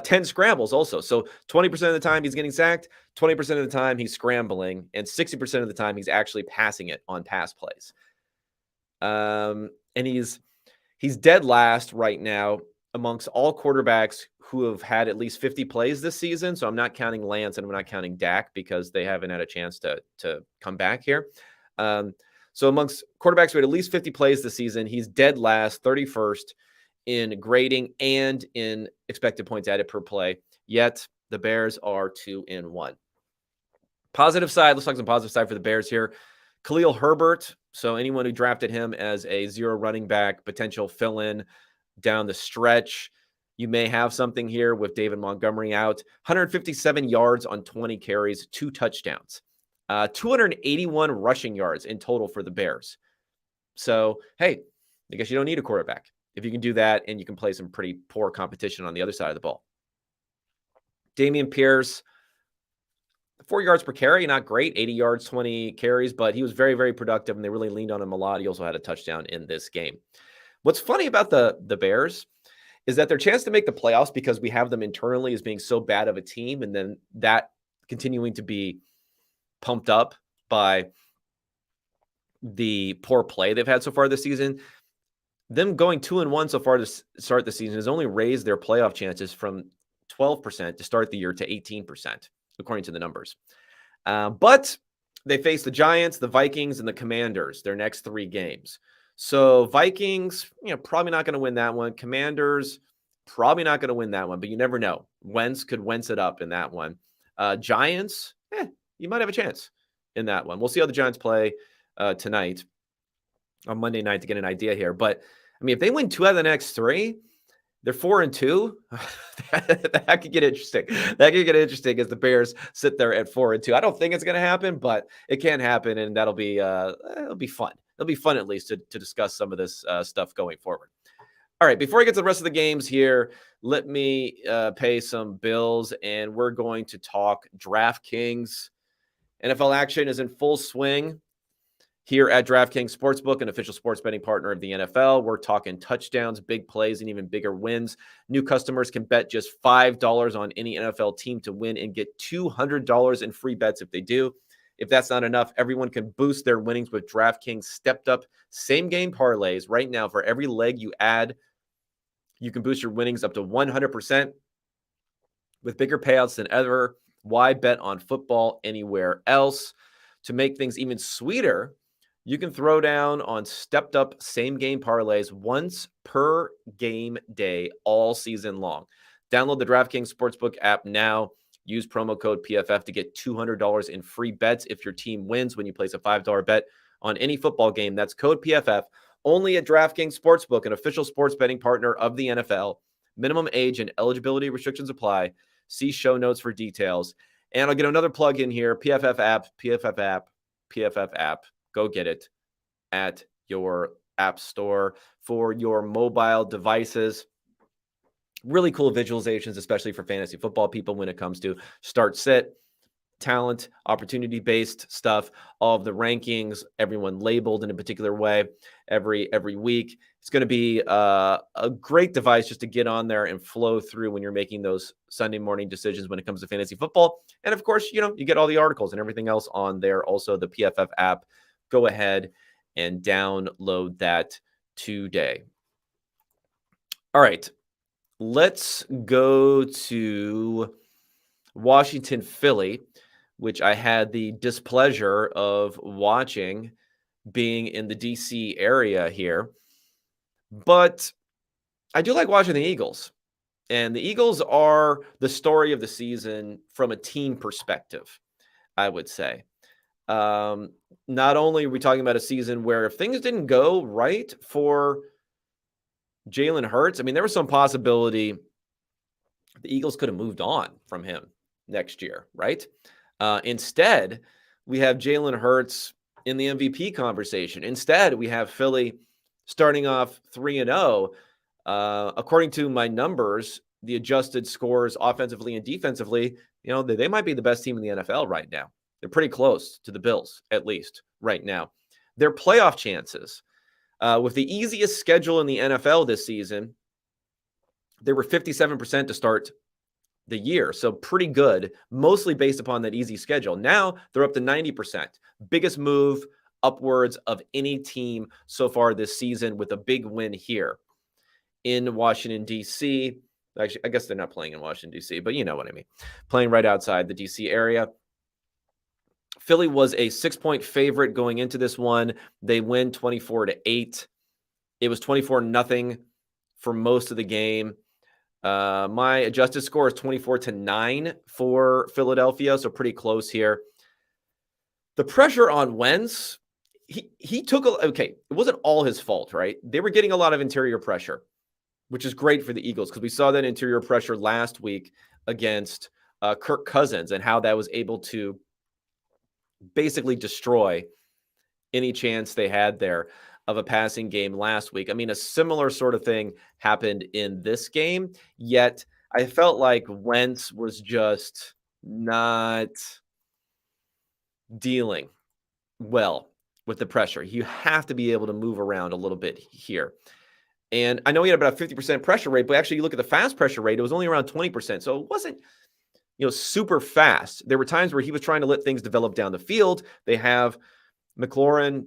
10 scrambles also. So 20% of the time he's getting sacked, 20% of the time he's scrambling, and 60% of the time he's actually passing it on pass plays. And he's dead last right now amongst all quarterbacks who have had at least 50 plays this season. So I'm not counting Lance and I'm not counting Dak because they haven't had a chance to come back here. So amongst quarterbacks who had at least 50 plays this season, he's dead last, 31st in grading and in expected points added per play. Yet the Bears are 2-1. Positive side, let's talk some positive side for the Bears here. Khalil Herbert, so anyone who drafted him as a 0 running back, potential fill-in down the stretch, you may have something here with David Montgomery out. 157 yards on 20 carries, 2 touchdowns. 281 rushing yards in total for the Bears. So, hey, I guess you don't need a quarterback if you can do that and you can play some pretty poor competition on the other side of the ball. Dameon Pierce, 4 yards per carry, not great, 80 yards, 20 carries, but he was very, very productive, and they really leaned on him a lot. He also had a touchdown in this game. What's funny about the Bears is that their chance to make the playoffs, because we have them internally as being so bad of a team, and then that continuing to be pumped up by the poor play they've had so far this season, them going 2-1 so far to start the season has only raised their playoff chances from 12% to start the year to 18%, according to the numbers. But they face the Giants, the Vikings, and the Commanders, their next 3 games. So Vikings, probably not going to win that one. Commanders, probably not going to win that one, but you never know. Wentz could Wentz it up in that one. Giants, you might have a chance in that one. We'll see how the Giants play tonight on Monday night to get an idea here. But, if they win 2 out of the next 3, they're 4-2. That could get interesting. That could get interesting as the Bears sit there at 4-2. I don't think it's going to happen, but it can happen, and that'll be it'll be fun. It'll be fun at least to discuss some of this stuff going forward. All right, before I get to the rest of the games here, let me pay some bills, and we're going to talk DraftKings. NFL action is in full swing here at DraftKings Sportsbook, an official sports betting partner of the NFL. We're talking touchdowns, big plays, and even bigger wins. New customers can bet just $5 on any NFL team to win and get $200 in free bets if they do. If that's not enough, everyone can boost their winnings with DraftKings stepped-up same-game parlays. Right now, for every leg you add, you can boost your winnings up to 100% with bigger payouts than ever. Why bet on football anywhere else? To make things even sweeter, you can throw down on stepped-up same-game parlays once per game day all season long. Download the DraftKings Sportsbook app now. Use promo code PFF to get $200 in free bets if your team wins when you place a $5 bet on any football game. That's code PFF only at DraftKings Sportsbook, an official sports betting partner of the NFL. Minimum age and eligibility restrictions apply. See show notes for details. And I'll get another plug in here. PFF app, PFF app, PFF app. Go get it at your app store for your mobile devices. Really cool visualizations, especially for fantasy football people when it comes to start, sit, talent, opportunity-based stuff, all of the rankings, everyone labeled in a particular way every week. It's going to be a great device just to get on there and flow through when you're making those Sunday morning decisions when it comes to fantasy football. And of course, you get all the articles and everything else on there. Also, the PFF app. Go ahead and download that today. All right. Let's go to Washington, Philly, which I had the displeasure of watching being in the DC area here. But I do like watching the Eagles. And the Eagles are the story of the season from a team perspective, I would say. Not only are we talking about a season where if things didn't go right for Jalen Hurts, I mean, there was some possibility the Eagles could have moved on from him next year, right? Instead, we have Jalen Hurts in the MVP conversation. Instead, we have Philly starting off 3-0. According to my numbers, the adjusted scores offensively and defensively, they might be the best team in the NFL right now. They're pretty close to the Bills, at least right now. Their playoff chances, with the easiest schedule in the NFL this season, they were 57% to start the year. So pretty good, mostly based upon that easy schedule. Now they're up to 90%. Biggest move upwards of any team so far this season, with a big win here in Washington, D.C. Actually, I guess they're not playing in Washington, D.C., but you know what I mean. Playing right outside the D.C. area. Philly was a 6-point favorite going into this one. They win 24-8. It was 24-0 for most of the game. My adjusted score is 24-9 for Philadelphia, so pretty close here. The pressure on Wentz, he took okay, it wasn't all his fault, right? They were getting a lot of interior pressure, which is great for the Eagles because we saw that interior pressure last week against Kirk Cousins and how that was able to basically destroy any chance they had there of a passing game last week. I mean, a similar sort of thing happened in this game, yet I felt like Wentz was just not dealing well with the pressure. You have to be able to move around a little bit here. And I know he had about a 50% pressure rate, but actually you look at the fast pressure rate, it was only around 20%. So it wasn't, super fast. There were times where he was trying to let things develop down the field. They have McLaurin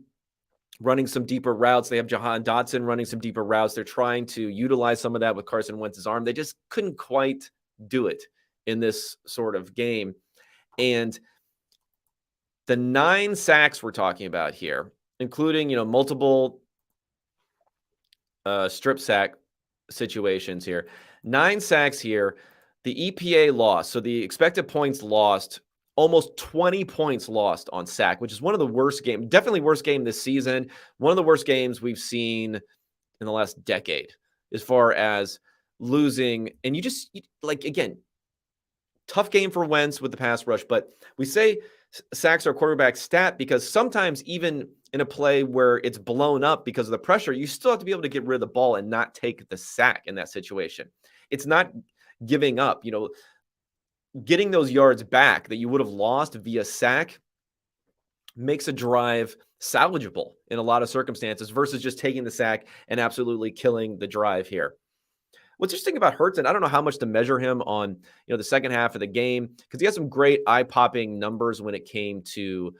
running some deeper routes. They have Jahan Dotson running some deeper routes. They're trying to utilize some of that with Carson Wentz's arm. They just couldn't quite do it in this sort of game. And the 9 sacks we're talking about here, including, multiple strip sack situations here, 9 sacks here, the EPA lost. So the expected points lost, almost 20 points lost on sack, which is one of the worst games, definitely worst game this season. One of the worst games we've seen in the last decade as far as losing. And again, tough game for Wentz with the pass rush, but we say sacks are quarterback stat because sometimes even in a play where it's blown up because of the pressure, you still have to be able to get rid of the ball and not take the sack in that situation. It's not giving up, getting those yards back that you would have lost via sack makes a drive salvageable in a lot of circumstances versus just taking the sack and absolutely killing the drive here. What's interesting about Hurts, and I don't know how much to measure him on, the second half of the game, because he had some great eye-popping numbers when it came to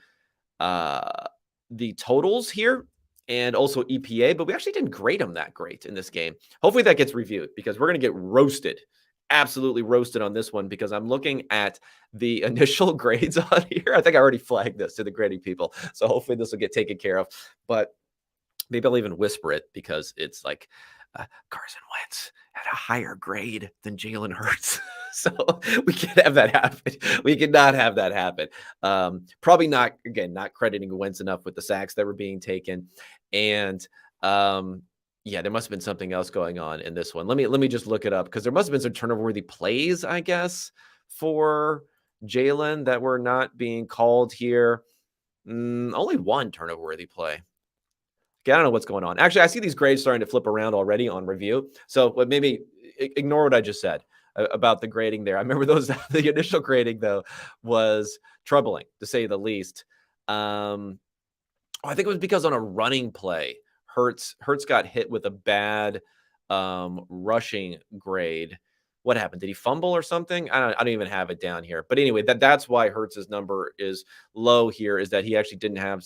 the totals here and also EPA, but we actually didn't grade him that great in this game. Hopefully that gets reviewed because we're going to get roasted, absolutely roasted on this one because I'm looking at the initial grades on here. I think I already flagged this to the grading people, so hopefully this will get taken care of, but maybe I'll even whisper it because it's like Carson Wentz had a higher grade than Jalen Hurts. So we can't have that happen. We cannot have that happen. Probably not crediting Wentz enough with the sacks that were being taken. And there must have been something else going on in this one. Let me just look it up because there must have been some turnover-worthy plays, I guess, for Jalen that were not being called here. Only one turnover-worthy play. Okay, I don't know what's going on. Actually, I see these grades starting to flip around already on review. So maybe ignore what I just said about the grading there. I remember the initial grading, though, was troubling, to say the least. I think it was because on a running play, Hurts got hit with a bad rushing grade. What happened? Did he fumble or something? I don't even have it down here. But anyway, that's why Hurts's number is low here, is that he actually didn't have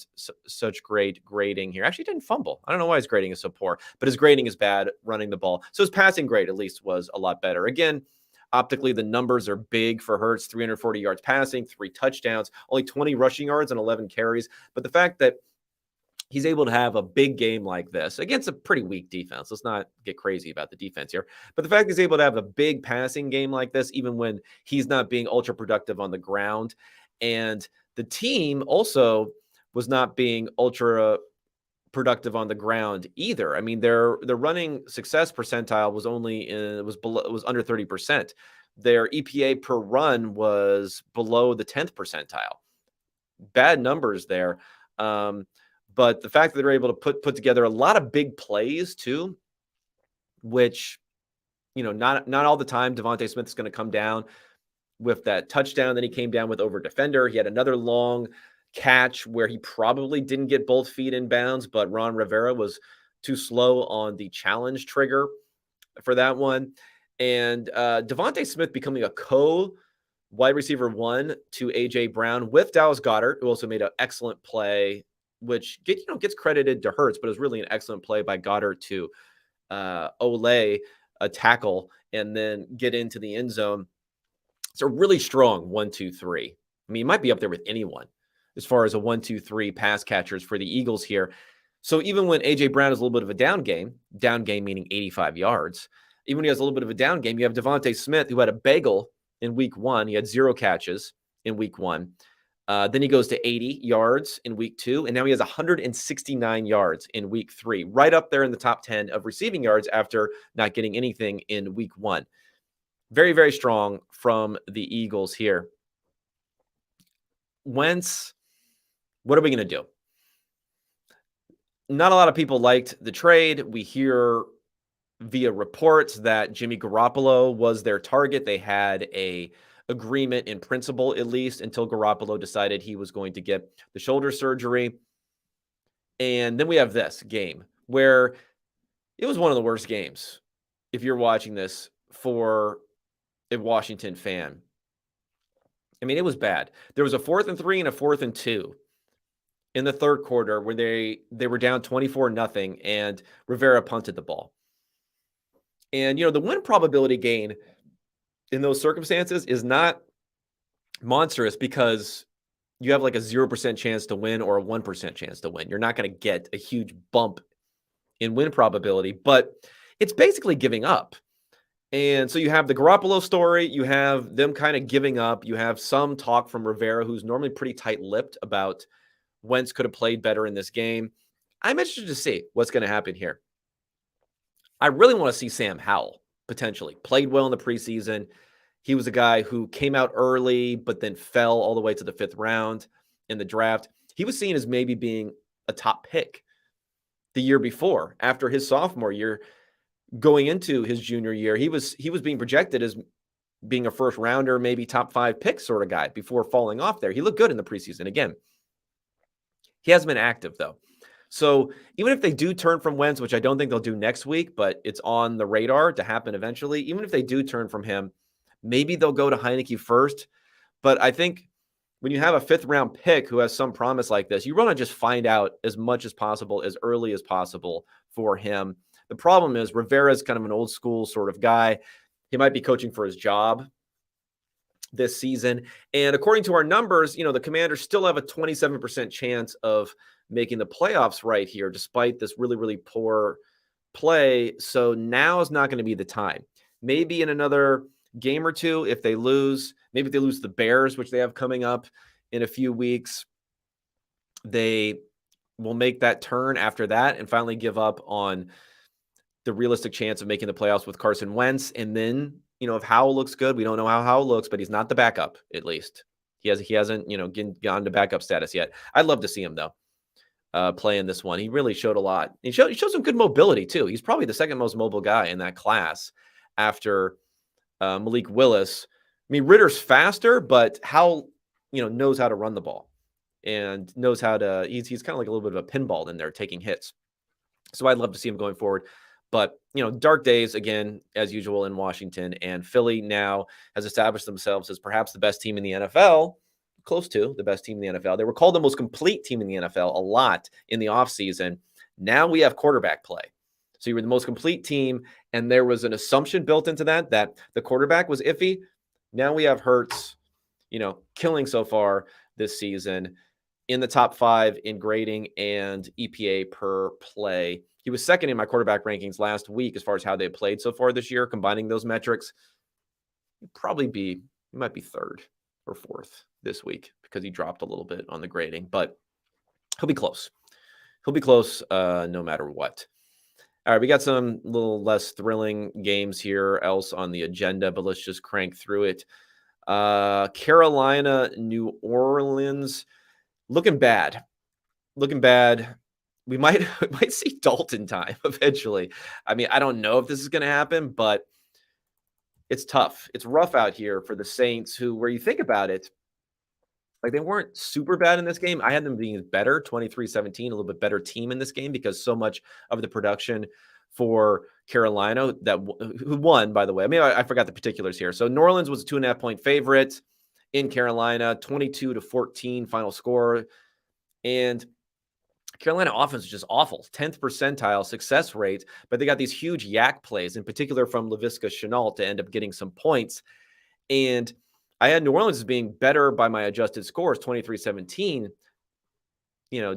such great grading here. Actually didn't fumble. I don't know why his grading is so poor, but his grading is bad running the ball. So his passing grade at least was a lot better. Again, Optically, the numbers are big for Hurts, 340 yards passing, 3 touchdowns, only 20 rushing yards and 11 carries. But the fact that he's able to have a big game like this against a pretty weak defense. Let's not get crazy about the defense here. But the fact he's able to have a big passing game like this, even when he's not being ultra productive on the ground. And the team also was not being ultra productive on the ground either. I mean, their running success percentile was was under 30%. Their EPA per run was below the 10th percentile. Bad numbers there. But the fact that they're able to put together a lot of big plays too, which, not all the time Devontae Smith is going to come down with that touchdown that he came down with over defender. He had another long catch where he probably didn't get both feet in bounds, but Ron Rivera was too slow on the challenge trigger for that one. And Devontae Smith becoming a wide receiver 1 to A.J. Brown with Dallas Goedert, who also made an excellent play, which gets credited to Hurts, but it was really an excellent play by Goedert to Olay a tackle and then get into the end zone. It's a really strong 1-2-3. I mean, he might be up there with anyone as far as a 1-2-3 pass catchers for the Eagles here. So even when A.J. Brown is a little bit of a down game meaning 85 yards, even when he has a little bit of a down game, you have Devontae Smith, who had a bagel in week 1. He had 0 catches in week 1. Then he goes to 80 yards in week 2, and now he has 169 yards in week 3, right up there in the top 10 of receiving yards after not getting anything in week 1. Very, very strong from the Eagles here. Wentz, what are we going to do? Not a lot of people liked the trade. We hear via reports that Jimmy Garoppolo was their target. They had a agreement in principle, at least, until Garoppolo decided he was going to get the shoulder surgery. And then we have this game where it was one of the worst games, if you're watching this, for a Washington fan. I mean, it was bad. There was a 4th and 3 and a 4th and 2 in the third quarter where they were down 24-0 and Rivera punted the ball. And, the win probability gain in those circumstances is not monstrous because you have like a 0% chance to win or a 1% chance to win. You're not going to get a huge bump in win probability, but it's basically giving up. And so you have the Garoppolo story, you have them kind of giving up, you have some talk from Rivera, who's normally pretty tight-lipped, about Wentz could have played better in this game. I'm interested to see what's going to happen here. I really want to see Sam Howell, potentially. Played well in the preseason. He was a guy who came out early, but then fell all the way to the 5th round in the draft. He was seen as maybe being a top pick the year before. After his sophomore year, going into his junior year, he was being projected as being a first rounder, maybe top 5 pick sort of guy before falling off there. He looked good in the preseason. Again, he hasn't been active though. So even if they do turn from Wentz, which I don't think they'll do next week, but it's on the radar to happen eventually, even if they do turn from him, maybe they'll go to Heineke first. But I think when you have a 5th round pick who has some promise like this, you want to just find out as much as possible, as early as possible for him. The problem is Rivera's kind of an old school sort of guy. He might be coaching for his job this season. And according to our numbers, the Commanders still have a 27% chance of making the playoffs right here, despite this really, really poor play. So now is not going to be the time. Maybe in another game or two, if they lose, maybe if they lose the Bears, which they have coming up in a few weeks, they will make that turn after that and finally give up on the realistic chance of making the playoffs with Carson Wentz. And then, if Howell looks good, we don't know how Howell looks, but he's not the backup, at least. He hasn't, gone to backup status yet. I'd love to see him, though, play in this one. He really showed a lot. He showed some good mobility, too. He's probably the second most mobile guy in that class after Malik Willis. I mean, Ritter's faster, but Howell, knows how to run the ball and knows how to, he's kind of like a little bit of a pinball in there, taking hits. So I'd love to see him going forward. But, dark days, again, as usual in Washington. And Philly now has established themselves as perhaps the best team in the NFL, close to the best team in the NFL. They were called the most complete team in the NFL a lot in the offseason. Now we have quarterback play. So you were the most complete team, and there was an assumption built into that the quarterback was iffy. Now we have Hurts, killing so far this season, in the top 5 in grading and EPA per play. He was second in my quarterback rankings last week as far as how they played so far this year, combining those metrics. He might be third or fourth this week because he dropped a little bit on the grading, but he'll be close. He'll be close no matter what. All right, we got some little less thrilling games here else on the agenda, but let's just crank through it. Carolina, New Orleans, looking bad. We might see Dalton time eventually. I mean, I don't know if this is going to happen, but it's tough. It's rough out here for the Saints, who, where you think about it, like, they weren't super bad in this game. I had them being better, 23-17, a little bit better team in this game because so much of the production for Carolina who won, by the way. I mean, I forgot the particulars here. So New Orleans was a 2.5-point favorite in Carolina, 22-14 final score. And Carolina offense is just awful. 10th percentile success rate, but they got these huge yak plays, in particular from Laviska Shenault, to end up getting some points. And I had New Orleans as being better by my adjusted scores, 23-17.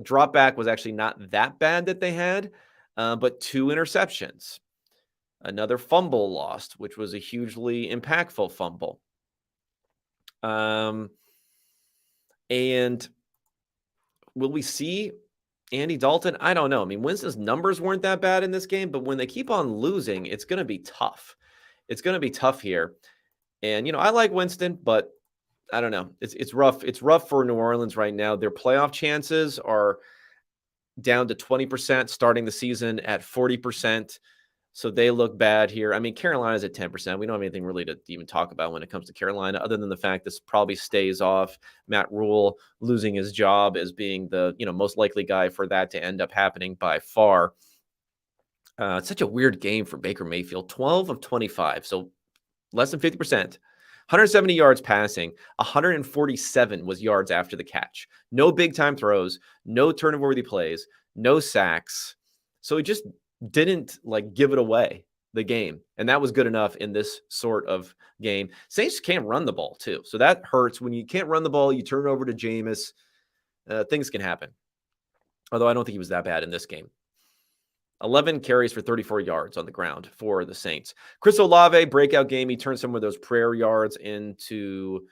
Drop back was actually not that bad that they had, but 2 interceptions. Another fumble lost, which was a hugely impactful fumble. And will we see Andy Dalton? I don't know. I mean, Winston's numbers weren't that bad in this game, but when they keep on losing, it's going to be tough. It's going to be tough here. And, I like Winston, but I don't know. It's rough. It's rough for New Orleans right now. Their playoff chances are down to 20%, starting the season at 40%. So they look bad here. I mean, Carolina's at 10%. We don't have anything really to even talk about when it comes to Carolina, other than the fact this probably stays off. Matt Rule losing his job as being the most likely guy for that to end up happening by far. It's such a weird game for Baker Mayfield. 12 of 25, so less than 50%. 170 yards passing, 147 was yards after the catch. No big time throws, no turnover-worthy plays, no sacks. So he just didn't give it away, the game. And that was good enough in this sort of game. Saints can't run the ball too. So that hurts. When you can't run the ball, you turn it over to Jameis. Things can happen. Although I don't think he was that bad in this game. 11 carries for 34 yards on the ground for the Saints. Chris Olave, breakout game. He turned some of those prayer yards into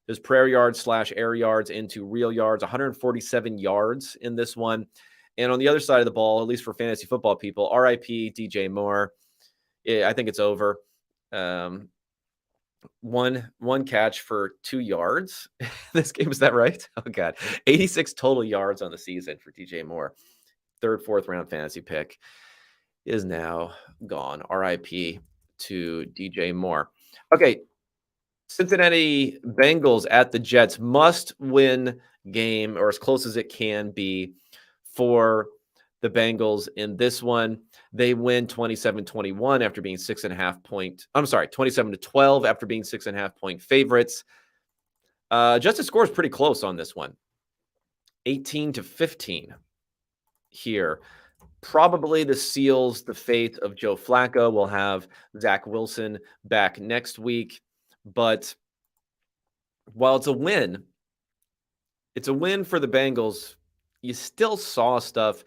his prayer yards / air yards into real yards, 147 yards in this one. And on the other side of the ball, at least for fantasy football people, RIP DJ Moore. I think it's over. One catch for 2 yards. This game, is that right? Oh, God. 86 total yards on the season for DJ Moore. 3rd, 4th round fantasy pick is now gone. RIP to DJ Moore. Okay. Cincinnati Bengals at the Jets, must win game, or as close as it can be for the Bengals in this one. They win 27-21 after being 27-12 after being 6.5-point favorites. Adjusted score is pretty close on this one. 18-15 here. Probably this seals the fate of Joe Flacco. We'll have Zach Wilson back next week. But while it's a win for the Bengals, you still saw stuff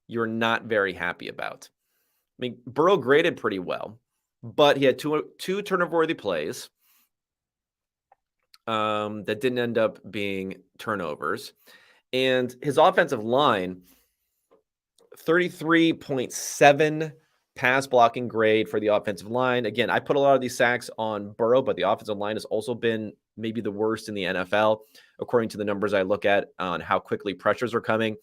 you're not very happy about. I mean, Burrow graded pretty well, but he had two turnover-worthy plays that didn't end up being turnovers. And his offensive line, 33.7 pass blocking grade for the offensive line. Again, I put a lot of these sacks on Burrow, but the offensive line has also been maybe the worst in the NFL, according to the numbers I look at on how quickly pressures are coming.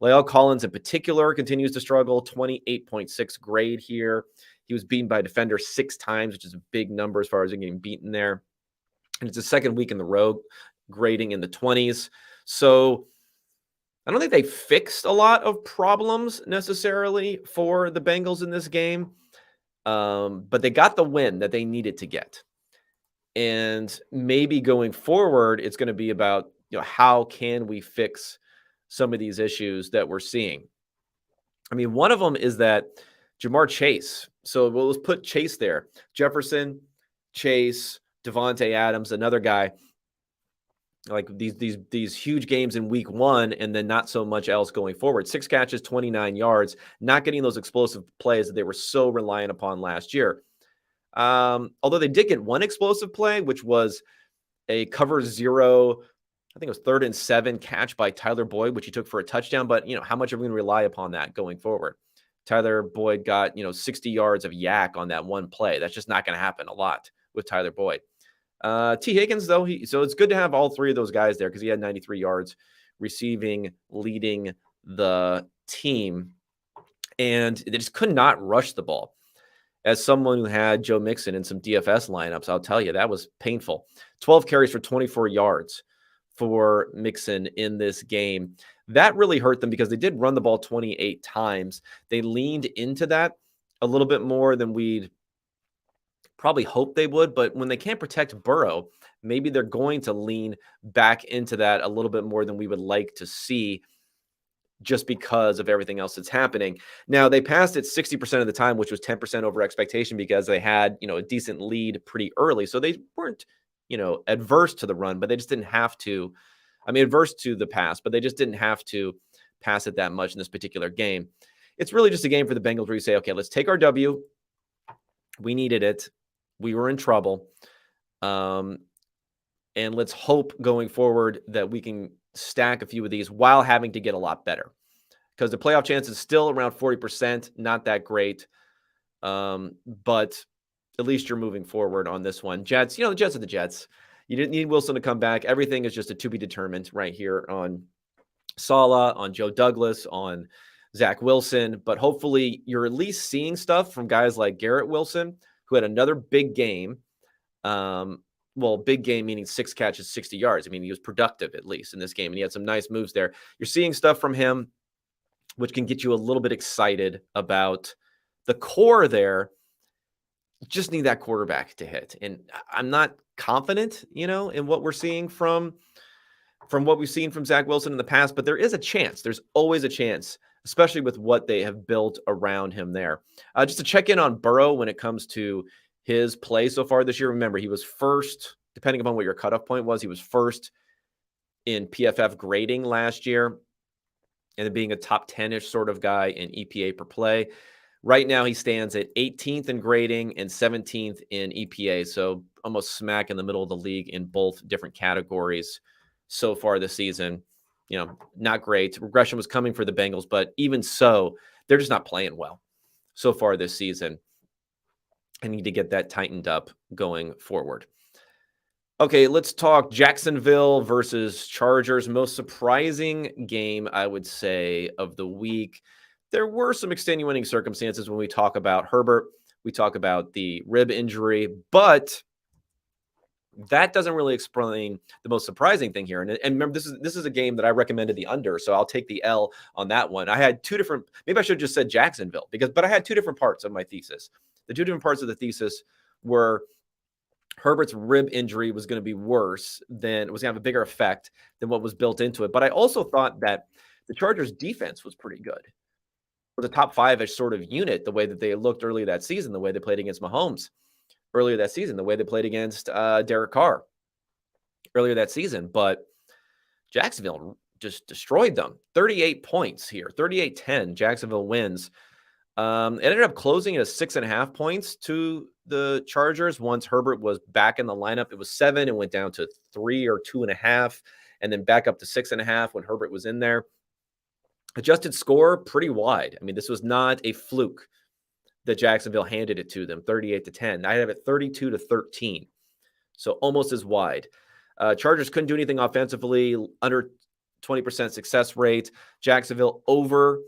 La'el Collins in particular continues to struggle, 28.6 grade here. He was beaten by a defender 6 times, which is a big number as far as getting beaten there. And it's the second week in the row, grading in the 20s. So I don't think they fixed a lot of problems necessarily for the Bengals in this game, but they got the win that they needed to get. And maybe going forward, it's going to be about, how can we fix some of these issues that we're seeing? I mean, one of them is that Jamar Chase. So let's put Chase there. Jefferson, Chase, Devontae Adams, another guy. Like these huge games in week 1 and then not so much else going forward. 6 catches, 29 yards, not getting those explosive plays that they were so reliant upon last year. Although they did get one explosive play, which was a cover 0, I think it was 3rd and 7 catch by Tyler Boyd, which he took for a touchdown. But, how much are we going to rely upon that going forward? Tyler Boyd got, 60 yards of yak on that one play. That's just not going to happen a lot with Tyler Boyd. T. Higgins, though, so it's good to have all 3 of those guys there because he had 93 yards receiving, leading the team. And they just could not rush the ball. As someone who had Joe Mixon in some DFS lineups, I'll tell you, that was painful. 12 carries for 24 yards for Mixon in this game. That really hurt them because they did run the ball 28 times. They leaned into that a little bit more than we'd probably hoped they would. But when they can't protect Burrow, maybe they're going to lean back into that a little bit more than we would like to see, just because of everything else that's happening. Now, they passed it 60% of the time, which was 10% over expectation because they had, a decent lead pretty early. So they weren't, adverse to the run, but they just didn't have to. Adverse to the pass, but they just didn't have to pass it that much in this particular game. It's really just a game for the Bengals where you say, okay, let's take our W. We needed it. We were in trouble. And let's hope going forward that we can stack a few of these while having to get a lot better, because the playoff chance is still around 40%, not that great. But at least you're moving forward on this one. Jets, the Jets are the Jets. You didn't need Wilson to come back. Everything is just a to be determined right here on Saleh, on Joe Douglas, on Zach Wilson. But hopefully you're at least seeing stuff from guys like Garrett Wilson, who had another big game. Big game meaning 6 catches, 60 yards. He was productive at least in this game, and he had some nice moves there. You're seeing stuff from him, which can get you a little bit excited about the core there. You just need that quarterback to hit. And I'm not confident, in what we're seeing from what we've seen from Zach Wilson in the past, but there is a chance. There's always a chance, especially with what they have built around him there. Just to check in on Burrow when it comes to his play so far this year. Remember, he was first, depending upon what your cutoff point was, he was first in PFF grading last year, and then being a top 10-ish sort of guy in EPA per play. Right now, he stands at 18th in grading and 17th in EPA, so almost smack in the middle of the league in both different categories so far this season. Not great. Regression was coming for the Bengals, but even so, they're just not playing well so far this season. I need to get that tightened up going forward. Okay, let's talk Jacksonville versus Chargers. Most surprising game, I would say, of the week. There were some extenuating circumstances when we talk about Herbert. We talk about the rib injury, but that doesn't really explain the most surprising thing here. And remember, this is a game that I recommended the under, so I'll take the L on that one. I had 2 different, maybe I should have just said Jacksonville, but I had 2 different parts of my thesis. The 2 different parts of the thesis were Herbert's rib injury was going to be worse than, it was going to have a bigger effect than what was built into it. But I also thought that the Chargers defense was pretty good. For the top 5-ish sort of unit, the way that they looked early that season, the way they played against Mahomes earlier that season, the way they played against Derek Carr earlier that season. But Jacksonville just destroyed them. 38 points here, 38-10. Jacksonville wins. It ended up closing at 6.5 points to the Chargers. Once Herbert was back in the lineup, it was 7 and went down to 3 or 2.5, and then back up to 6.5 when Herbert was in there. Adjusted score, pretty wide. This was not a fluke that Jacksonville handed it to them, 38-10. I have it 32-13, so almost as wide. Chargers couldn't do anything offensively, under 20% success rate. Jacksonville over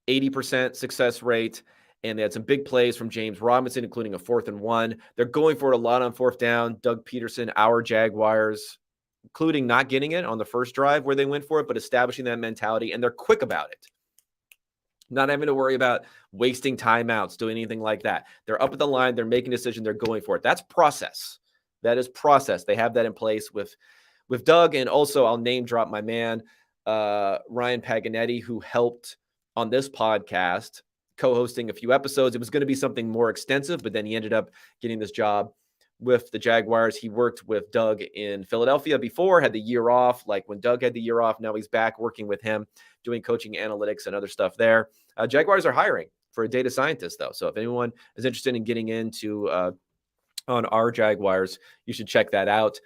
80% success rate, and they had some big plays from James Robinson, including a 4th and 1. They're going for it a lot on 4th down. Doug Peterson, our Jaguars, including not getting it on the first drive where they went for it, but establishing that mentality, and they're quick about it. Not having to worry about wasting timeouts, doing anything like that. They're up at the line. They're making a decision. They're going for it. That's process. That is process. They have that in place with Doug. And also, I'll name drop my man, Ryan Paganetti, who helped on this podcast co-hosting a few episodes. It was going to be something more extensive, but then he ended up getting this job with the Jaguars. He worked with Doug in Philadelphia before, had the year off. Like when Doug had the year off, now he's back working with him, doing coaching analytics and other stuff there. Jaguars are hiring for a data scientist, though. So if anyone is interested in getting into on our Jaguars, you should check that out.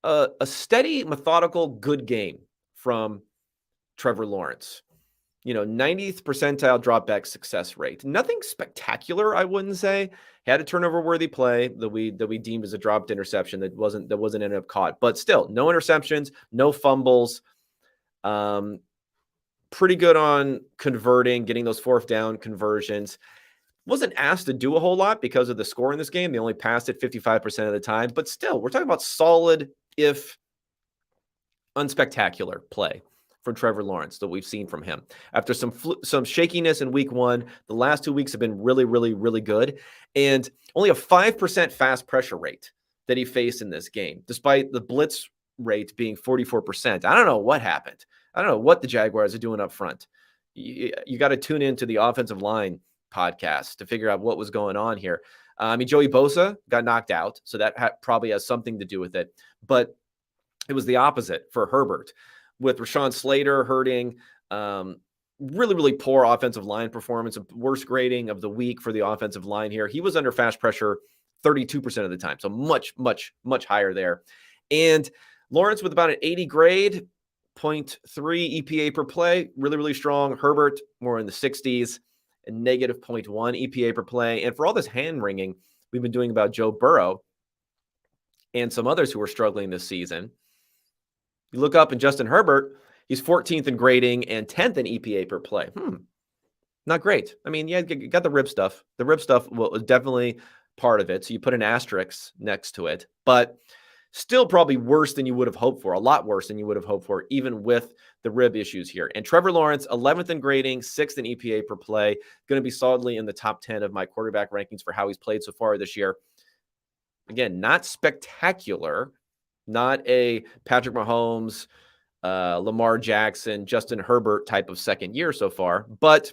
A steady, methodical, good game from Trevor Lawrence. 90th percentile dropback success rate. Nothing spectacular, I wouldn't say. Had a turnover-worthy play that we deemed as a dropped interception that wasn't ended up caught. But still, no interceptions, no fumbles. Pretty good on converting, getting those fourth down conversions. Wasn't asked to do a whole lot because of the score in this game. They only passed it 55% of the time. But still, we're talking about solid, if unspectacular play from Trevor Lawrence that we've seen from him. After some shakiness in week 1, the last 2 weeks have been really, really, really good. And only a 5% fast pressure rate that he faced in this game, despite the blitz rate being 44%. I don't know what happened. I don't know what the Jaguars are doing up front. You got to tune into the offensive line podcast to figure out what was going on here. Joey Bosa got knocked out, so that probably has something to do with it. But it was the opposite for Herbert, with Rashawn Slater hurting. Really, really poor offensive line performance, worst grading of the week for the offensive line here. He was under fast pressure 32% of the time, so much, much, much higher there. And Lawrence with about an 80 grade, 0.3 EPA per play, really, really strong. Herbert more in the 60s, and negative 0.1 EPA per play. And for all this hand-wringing we've been doing about Joe Burrow and some others who are struggling this season, you look up and Justin Herbert, he's 14th in grading and 10th in EPA per play. Not great. I mean, yeah, you got the rib stuff. The rib stuff was definitely part of it. So you put an asterisk next to it, but still probably worse than you would have hoped for, a lot worse than you would have hoped for, even with the rib issues here. And Trevor Lawrence, 11th in grading, 6th in EPA per play, going to be solidly in the top 10 of my quarterback rankings for how he's played so far this year. Again, not spectacular, not a Patrick Mahomes, Lamar Jackson, Justin Herbert type of second year so far, but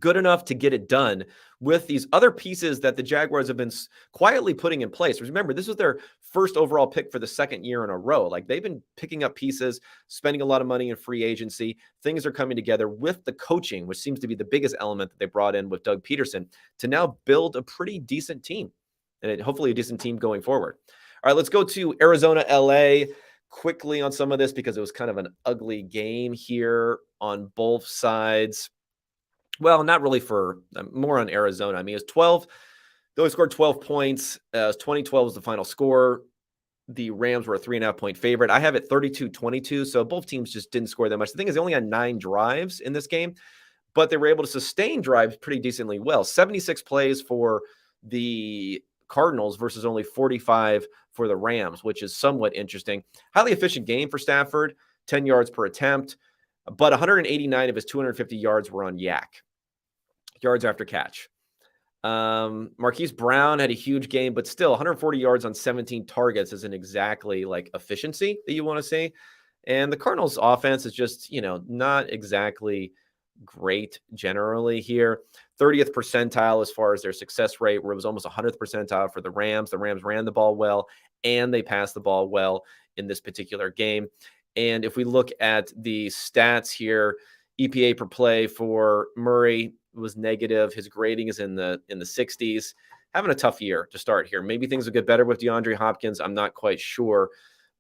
good enough to get it done with these other pieces that the Jaguars have been quietly putting in place. Remember, this was their first overall pick for the second year in a row. Like, they've been picking up pieces, spending a lot of money in free agency. Things are coming together with the coaching, which seems to be the biggest element that they brought in with Doug Peterson to now build a pretty decent team, and hopefully a decent team going forward. All right, let's go to Arizona, LA quickly on some of this because it was kind of an ugly game here on both sides. Well, not really more on Arizona. I mean, it's 12. They only scored 12 points. 2012 was the final score. The Rams were a 3.5-point favorite. I have it 32-22, so both teams just didn't score that much. The thing is, they only had 9 drives in this game, but they were able to sustain drives pretty decently well. 76 plays for the Cardinals versus only 45 for the Rams, which is somewhat interesting. Highly efficient game for Stafford, 10 yards per attempt, but 189 of his 250 yards were on yak, yards after catch. Marquise Brown had a huge game, but still 140 yards on 17 targets isn't exactly like efficiency that you want to see. And the Cardinals offense is just, not exactly great generally here. 30th percentile as far as their success rate, where it was almost 100th percentile for the Rams. The Rams ran the ball well, and they passed the ball well in this particular game. And if we look at the stats here, EPA per play for Murray was negative. His grading is in the 60s. Having a tough year to start here. Maybe things will get better with DeAndre Hopkins. I'm not quite sure.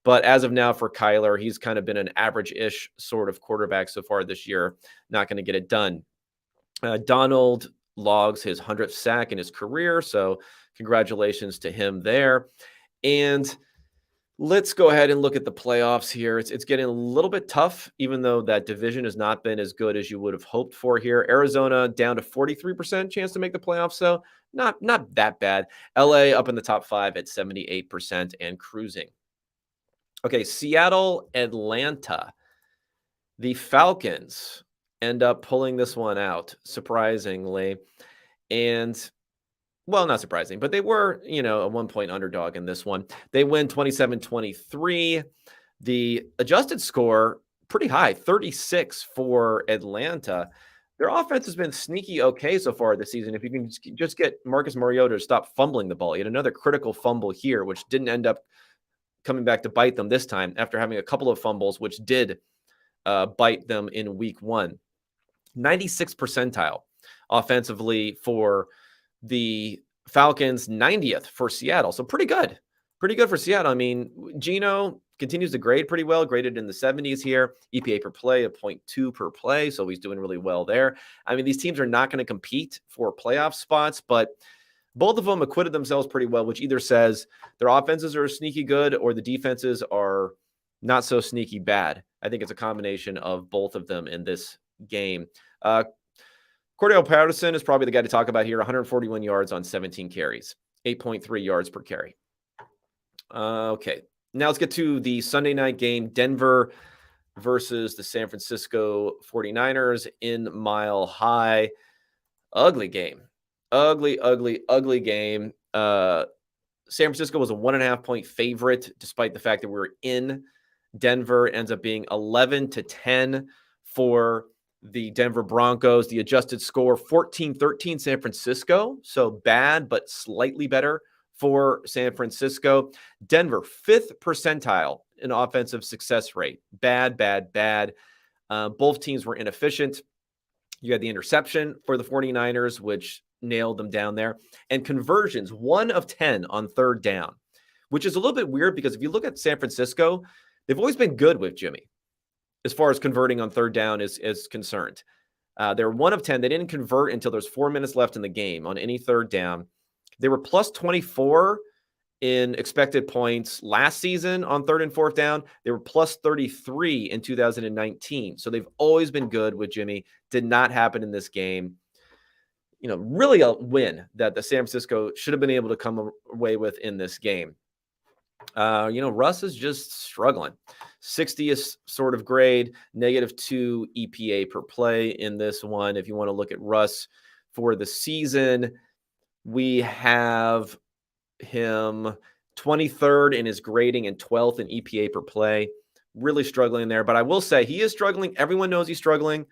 But as of now for Kyler, he's kind of been an average-ish sort of quarterback so far this year. Not going to get it done. Donald logs his 100th sack in his career, so congratulations to him there. And let's go ahead and look at the playoffs here. It's getting a little bit tough, even though that division has not been as good as you would have hoped for here. Arizona down to 43% chance to make the playoffs, so not that bad. LA up in the top 5 at 78% and cruising. Okay, Seattle, Atlanta. The Falcons end up pulling this one out, surprisingly. And, well, not surprising, but they were, a 1-point underdog in this one. They win 27-23. The adjusted score, pretty high, 36 for Atlanta. their offense has been sneaky okay so far this season. If you can just get Marcus Mariota to stop fumbling the ball. He had another critical fumble here, which didn't end up coming back to bite them this time after having a couple of fumbles, which did bite them in week 1. 96th percentile offensively for the Falcons, 90th for Seattle. So pretty good. Pretty good for Seattle. I mean, Geno continues to grade pretty well, graded in the 70s here. EPA per play of 0.2 per play, so he's doing really well there. I mean, these teams are not going to compete for playoff spots, but both of them acquitted themselves pretty well, which either says their offenses are sneaky good or the defenses are not so sneaky bad. I think it's a combination of both of them in this game. Cordell Patterson is probably the guy to talk about here. 141 yards on 17 carries, 8.3 yards per carry. Okay, now let's get to the Sunday night game, Denver versus the San Francisco 49ers in Mile High. Ugly game. Ugly game. San Francisco was a 1.5-point favorite, despite the fact that we were in Denver. It ends up being 11-10 for the Denver Broncos. The adjusted score, 14-13 San Francisco. So bad, but slightly better for San Francisco. Denver, 5th percentile in offensive success rate. Bad. Both teams were inefficient. You had the interception for the 49ers, which nailed them down there. And conversions, 1 of 10 on 3rd down, which is a little bit weird because if you look at San Francisco, they've always been good with Jimmy as far as converting on 3rd down is concerned. They're 1 of 10. They didn't convert until there's 4 minutes left in the game on any 3rd down. They were plus 24 in expected points last season on 3rd and 4th down. They were plus 33 in 2019. So they've always been good with Jimmy. Did not happen in this game. You know, really a win that the San Francisco should have been able to come away with in this game. Russ is just struggling. 60th sort of grade, -2 EPA per play in this one. If you want to look at Russ for the season, we have him 23rd in his grading and 12th in EPA per play. Really struggling there. But I will say he is struggling. Everyone knows he's struggling.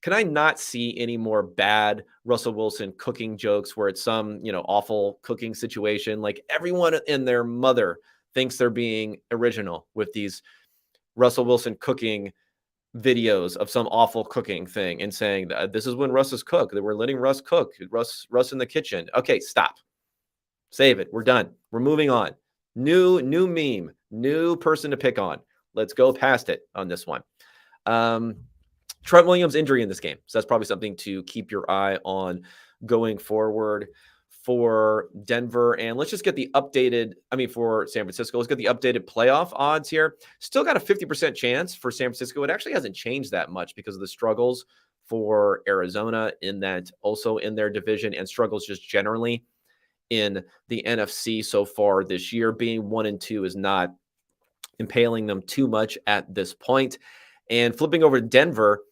Can I not see any more bad Russell Wilson cooking jokes where it's some, awful cooking situation? Like everyone and their mother thinks they're being original with these Russell Wilson cooking videos of some awful cooking thing and saying that this is when Russ is cooked, that we're letting Russ cook, Russ in the kitchen. Okay, stop. Save it. We're done. We're moving on. New meme, new person to pick on. Let's go past it on this one. Trent Williams injury in this game. So that's probably something to keep your eye on going forward for Denver. And let's just get for San Francisco, let's get the updated playoff odds here. Still got a 50% chance for San Francisco. It actually hasn't changed that much because of the struggles for Arizona in their division, and struggles just generally in the NFC so far this year. Being 1-2 is not impaling them too much at this point. And flipping over to Denver,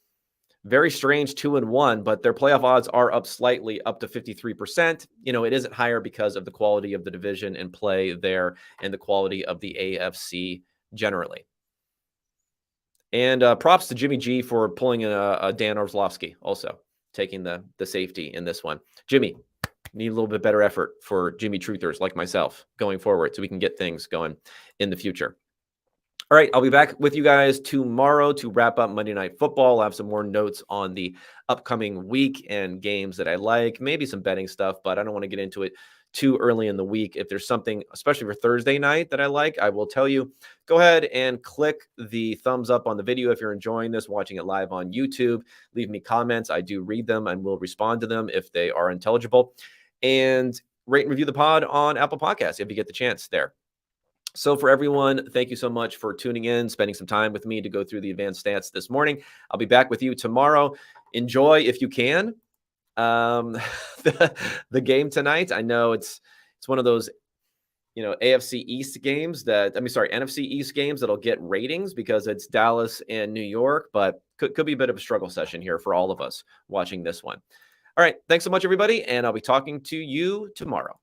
very strange 2-1, but their playoff odds are up slightly, up to 53%. It isn't higher because of the quality of the division and play there and the quality of the AFC generally. And props to Jimmy G for pulling in a Dan Orlovsky, also taking the safety in this one. Jimmy, need a little bit better effort for Jimmy truthers like myself going forward so we can get things going in the future. All right, I'll be back with you guys tomorrow to wrap up Monday Night Football. I'll have some more notes on the upcoming week and games that I like, maybe some betting stuff, but I don't want to get into it too early in the week. If there's something, especially for Thursday night, that I like, I will tell you. Go ahead and click the thumbs up on the video if you're enjoying this, watching it live on YouTube. Leave me comments. I do read them and will respond to them if they are intelligible. And rate and review the pod on Apple Podcasts if you get the chance there. So for everyone, thank you so much for tuning in, spending some time with me to go through the advanced stats this morning. I'll be back with you tomorrow. Enjoy, if you can, the game tonight. I know it's one of those, NFC East games NFC East games that'll get ratings because it's Dallas and New York, but could be a bit of a struggle session here for all of us watching this one. All right. Thanks so much, everybody. And I'll be talking to you tomorrow.